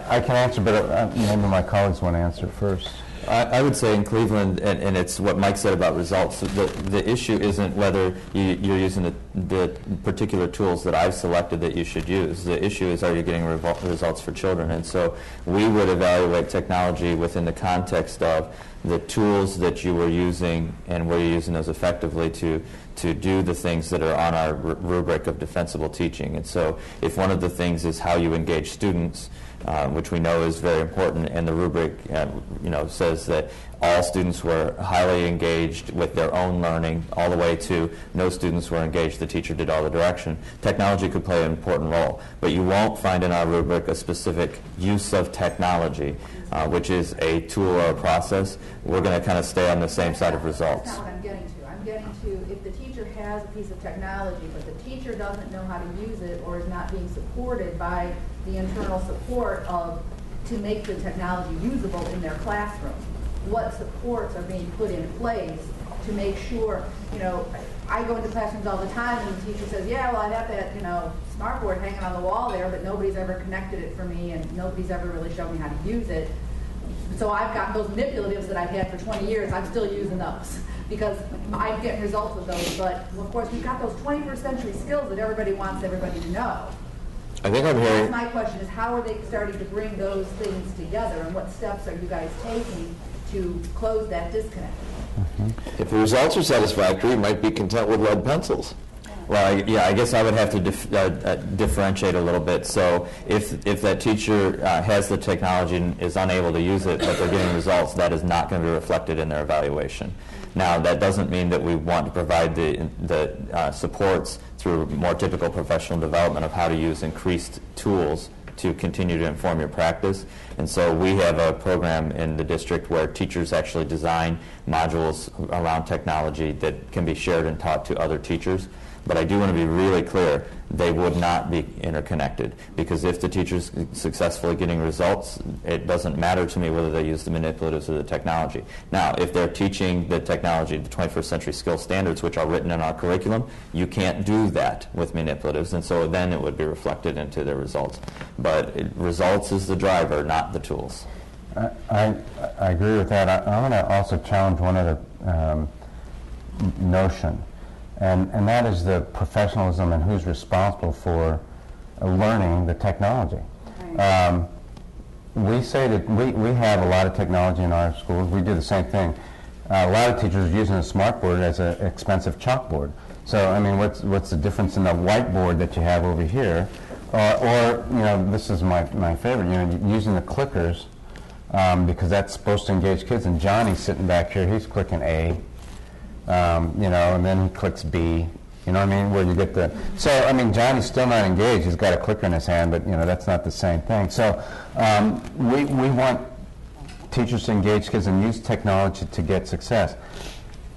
I can answer, but maybe my colleagues want to answer first. I would say in Cleveland, and it's what Mike said about results, the issue isn't whether you're using the particular tools that I've selected that you should use. The issue is, are you getting results for children? And so we would evaluate technology within the context of the tools that you were using and were you using those effectively to do the things that are on our rubric of defensible teaching. And so if one of the things is how you engage students, which we know is very important, and the rubric says that all students were highly engaged with their own learning, all the way to no students were engaged, the teacher did all the direction. Technology could play an important role, but you won't find in our rubric a specific use of technology, which is a tool or a process. We're going to kind of stay on the same side of results. That's not what I'm getting to. I'm getting to, if the teacher has a piece of technology, but the teacher doesn't know how to use it or is not being supported by the internal support to make the technology usable in their classroom, what supports are being put in place to make sure, I go into classrooms all the time and the teacher says, yeah, well, I have that, smartboard hanging on the wall there, but nobody's ever connected it for me and nobody's ever really shown me how to use it. So I've got those manipulatives that I've had for 20 years, I'm still using those because I'm getting results with those. But of course, we've got those 21st century skills that everybody wants everybody to know. I think I'm hearing. That's my question is, how are they starting to bring those things together, and what steps are you guys taking to close that disconnect? If the results are satisfactory, you might be content with lead pencils. Well, I guess I would have to differentiate a little bit. So if that teacher has the technology and is unable to use it, but they're getting results, that is not going to be reflected in their evaluation. Now, that doesn't mean that we want to provide the supports through more typical professional development of how to use increased tools to continue to inform your practice. And so we have a program in the district where teachers actually design modules around technology that can be shared and taught to other teachers. But I do want to be really clear, they would not be interconnected, because if the teacher's successfully getting results, it doesn't matter to me whether they use the manipulatives or the technology. Now, if they're teaching the technology, the 21st century skill standards, which are written in our curriculum, you can't do that with manipulatives, and so then it would be reflected into their results. But results is the driver, not the tools. I agree with that. I want to also challenge one other notion. And that is the professionalism and who's responsible for learning the technology. We say that we have a lot of technology in our schools. We do the same thing. A lot of teachers are using a smartboard as an expensive chalkboard. So, I mean, what's the difference in the whiteboard that you have over here? Or this is my favorite, using the clickers because that's supposed to engage kids. And Johnny's sitting back here, he's clicking A. And then he clicks B, you know what I mean, where you get the, so, I mean, Johnny's still not engaged, he's got a clicker in his hand, but, that's not the same thing. So, we want teachers to engage kids and use technology to get success.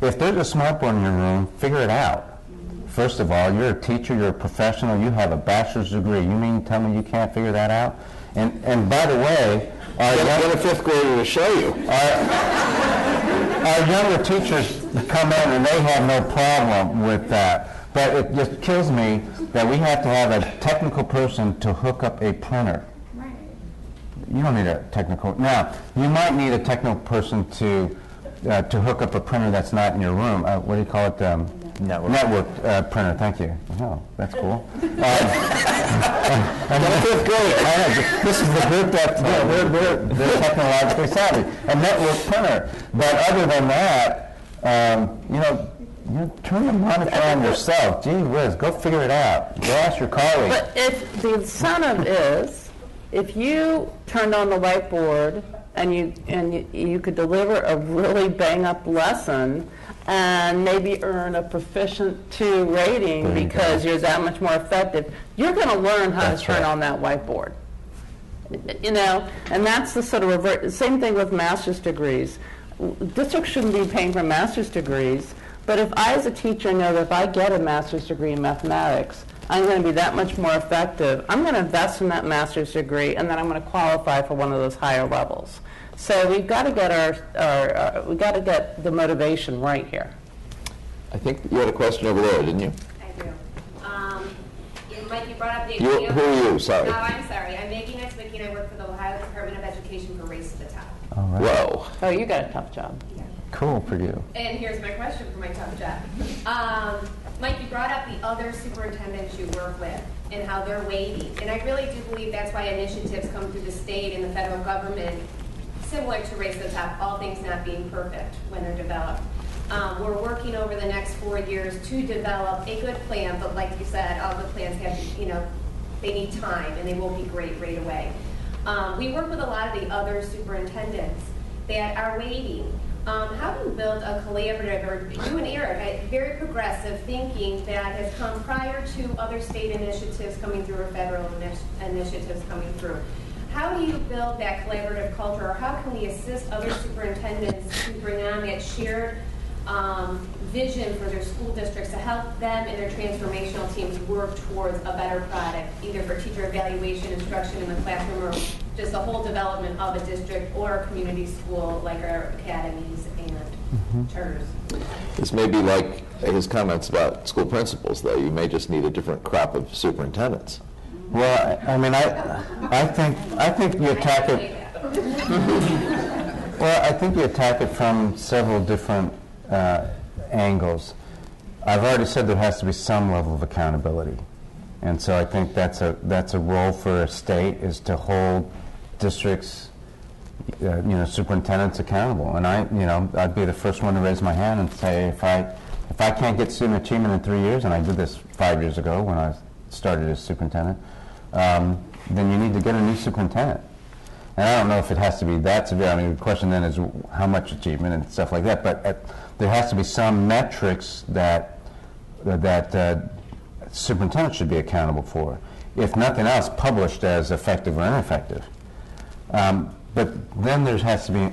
If there's a smartboard in your room, figure it out. First of all, you're a teacher, you're a professional, you have a bachelor's degree, you mean tell me you can't figure that out? And by the way, get a fifth grader to show you. Our younger teachers come in and they have no problem with that. But it just kills me that we have to have a technical person to hook up a printer. Right. You don't need a technical. Now, you might need a technical person to hook up a printer that's not in your room. What do you call it? Network printer. Thank you. Oh, that's cool. And the fifth grade, this is the group that, they're technologically savvy. A network printer. But other than that, you turn the monitor on yourself. Gee whiz, go figure it out. Go ask your colleagues. But if the incentive is, if you turned on the whiteboard and you could deliver a really bang-up lesson and maybe earn a proficient 2 rating because you're that much more effective, you're going to learn how to turn on that whiteboard. And that's the sort of same thing with master's degrees. Districts shouldn't be paying for master's degrees, but if I as a teacher know that if I get a master's degree in mathematics, I'm going to be that much more effective, I'm going to invest in that master's degree, and then I'm going to qualify for one of those higher levels. So we've got to get we've got to get the motivation right here. I think you had a question over there, didn't you? I do. Mike, you brought up the Who are you? Sorry. No, I'm sorry. I'm Maggie Nextwicky, and I work for the Ohio Department of Education for Race to the Top. All right. Whoa. Oh, you got a tough job. Yeah. Cool for you. And here's my question for my tough job. Mike, you brought up the other superintendents you work with and how they're weighty. And I really do believe that's why initiatives come through the state and the federal government, similar to Race to the Top, all things not being perfect when they're developed. We're working over the next 4 years to develop a good plan, but like you said, all the plans have, they need time and they won't be great right away. We work with a lot of the other superintendents that are waiting. How do you build a collaborative, or you and Eric, very progressive thinking that has come prior to other state initiatives coming through or federal initiatives coming through? How do you build that collaborative culture, or how can we assist other superintendents to bring on that shared vision for their school districts to help them and their transformational teams work towards a better product, either for teacher evaluation, instruction in the classroom, or just the whole development of a district or a community school like our academies and charters? This may be like his comments about school principals, though. You may just need a different crop of superintendents. Well, I mean, I think you attack it. Well, I think you attack it from several different angles. I've already said there has to be some level of accountability, and so I think that's a role for a state, is to hold districts, superintendents accountable. And I'd be the first one to raise my hand and say, if I can't get student achievement in 3 years, and I did this 5 years ago when I started as superintendent, then you need to get a new superintendent. And I don't know if it has to be that severe. I mean, the question then is how much achievement and stuff like that. But there has to be some metrics that superintendents should be accountable for. If nothing else, published as effective or ineffective. But then there has to be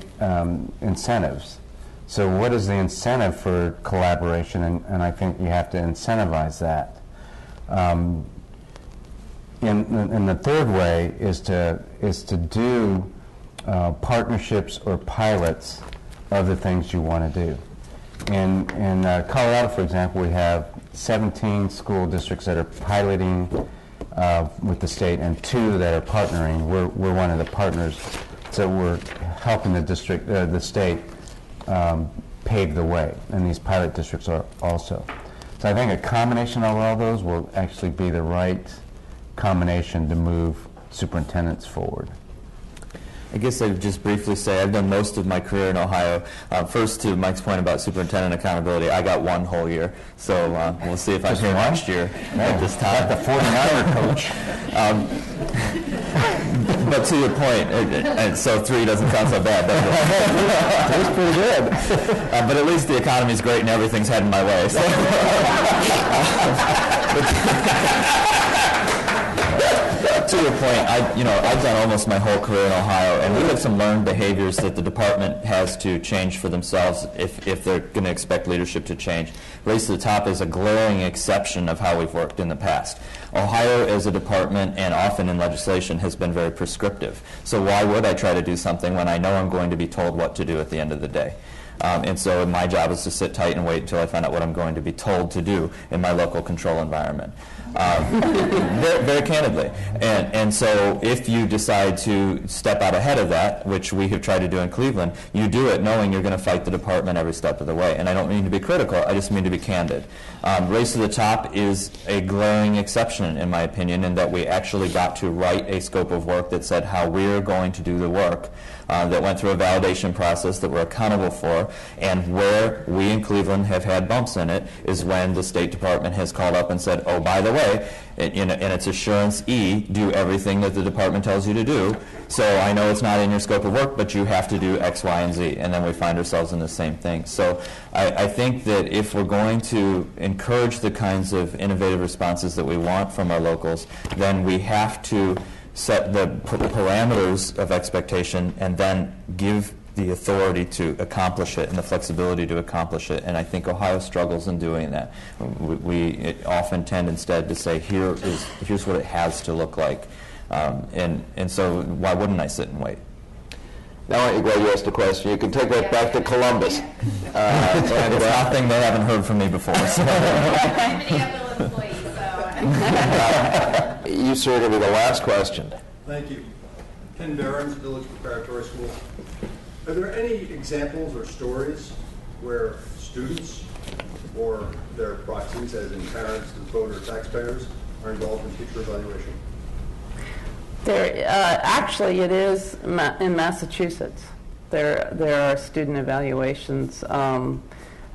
incentives. So what is the incentive for collaboration? And I think you have to incentivize that. And the third way is to do partnerships or pilots of the things you want to do. In Colorado, for example, we have 17 school districts that are piloting with the state, and 2 that are partnering. We're one of the partners, so we're helping the state pave the way, and these pilot districts are also. So I think a combination of all those will actually be the right combination to move superintendents forward. I guess I'd just briefly say I've done most of my career in Ohio. First, to Mike's point about superintendent accountability, I got 1 whole year, so we'll see if I'm here next year at this time. Like the 49er coach. But to your point, and so 3 doesn't sound so bad, does it? It's pretty good. But at least the economy's great and everything's heading my way. So. To your point, I've done almost my whole career in Ohio, and we have some learned behaviors that the department has to change for themselves if they're going to expect leadership to change. Race to the Top is a glaring exception of how we've worked in the past. Ohio as a department, and often in legislation, has been very prescriptive. So why would I try to do something when I know I'm going to be told what to do at the end of the day? And so my job is to sit tight and wait until I find out what I'm going to be told to do in my local control environment. very candidly. And so if you decide to step out ahead of that, which we have tried to do in Cleveland, you do it knowing you're going to fight the department every step of the way. And I don't mean to be critical, I just mean to be candid. Race to the Top is a glaring exception, in my opinion, in that we actually got to write a scope of work that said how we're going to do the work, that went through a validation process that we're accountable for, and where we in Cleveland have had bumps in it is when the State Department has called up and said, oh, by the way, in its assurance E, do everything that the department tells you to do. So I know it's not in your scope of work, but you have to do X, Y, and Z. And then we find ourselves in the same thing. So I think that if we're going to encourage the kinds of innovative responses that we want from our locals, then we have to set the parameters of expectation and then give the authority to accomplish it and the flexibility to accomplish it. And I think Ohio struggles in doing that. We often tend instead to say, here's what it has to look like. And so why wouldn't I sit and wait? Now I'm glad you asked a question. You can take that back to Columbus. And it's nothing they haven't heard from me before. So. You, sir, are going to be the last question. Thank you. Ken Barron's, Village Preparatory School. Are there any examples or stories where students or their proxies, as in parents, the voter, taxpayers, are involved in teacher evaluation? Actually, it is in Massachusetts. There are student evaluations.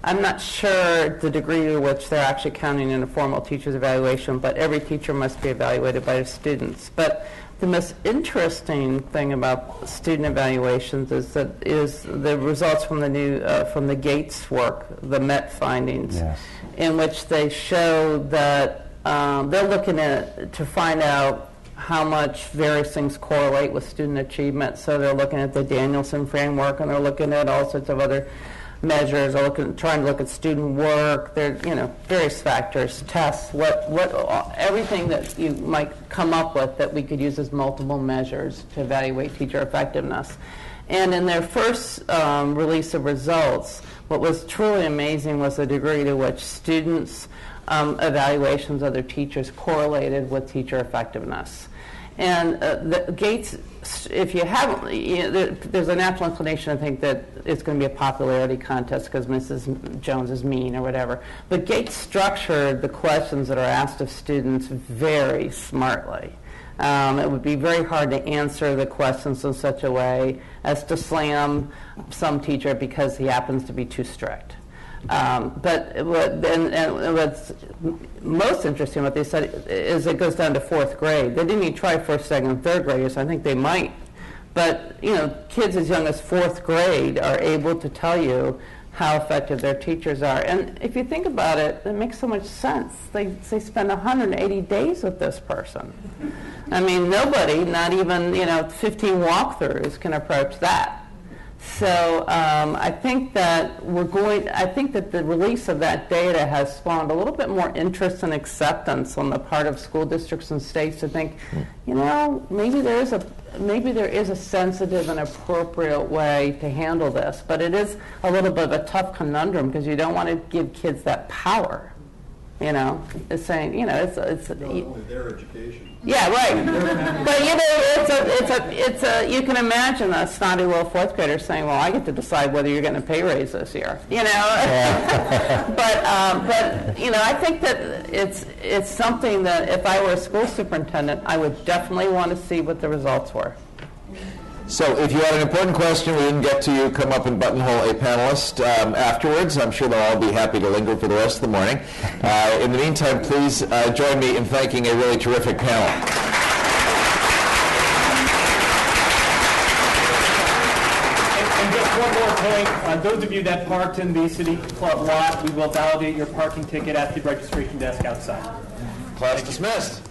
I'm not sure the degree to which they're actually counting in a formal teacher's evaluation, but every teacher must be evaluated by their students. But the most interesting thing about student evaluations is the results from the Gates work, the MET findings, yes, in which they show that they're looking at to find out how much various things correlate with student achievement. So they're looking at the Danielson framework, and they're looking at all sorts of other measures, or trying to look at student work. There, various factors, tests, everything that you might come up with that we could use as multiple measures to evaluate teacher effectiveness. And in their first release of results, what was truly amazing was the degree to which students' evaluations of their teachers correlated with teacher effectiveness. And the Gates, if you haven't, there's a natural inclination to think that it's going to be a popularity contest because Mrs. Jones is mean or whatever. But Gates structured the questions that are asked of students very smartly. It would be very hard to answer the questions in such a way as to slam some teacher because he happens to be too strict. But what's most interesting, what they said, is it goes down to fourth grade. They didn't even try first, second, and third graders. I think they might. But, kids as young as fourth grade are able to tell you how effective their teachers are. And if you think about it, it makes so much sense. They spend 180 days with this person. I mean, nobody, not even, 15 walkthroughs can approach that. So I think that the release of that data has spawned a little bit more interest and acceptance on the part of school districts and states to think, maybe there is a sensitive and appropriate way to handle this. But it is a little bit of a tough conundrum because you don't want to give kids that power. It's saying, it's only their education. Yeah, right. But you can imagine a snotty little fourth grader saying, "Well, I get to decide whether you're going to pay raise this year." But I think that it's something that if I were a school superintendent, I would definitely want to see what the results were. So if you had an important question we didn't get to, you come up and buttonhole a panelist afterwards. I'm sure they'll all be happy to linger for the rest of the morning. In the meantime, please join me in thanking a really terrific panel. And just one more point. Those of you that parked in the City Club lot, we will validate your parking ticket at the registration desk outside. Class dismissed.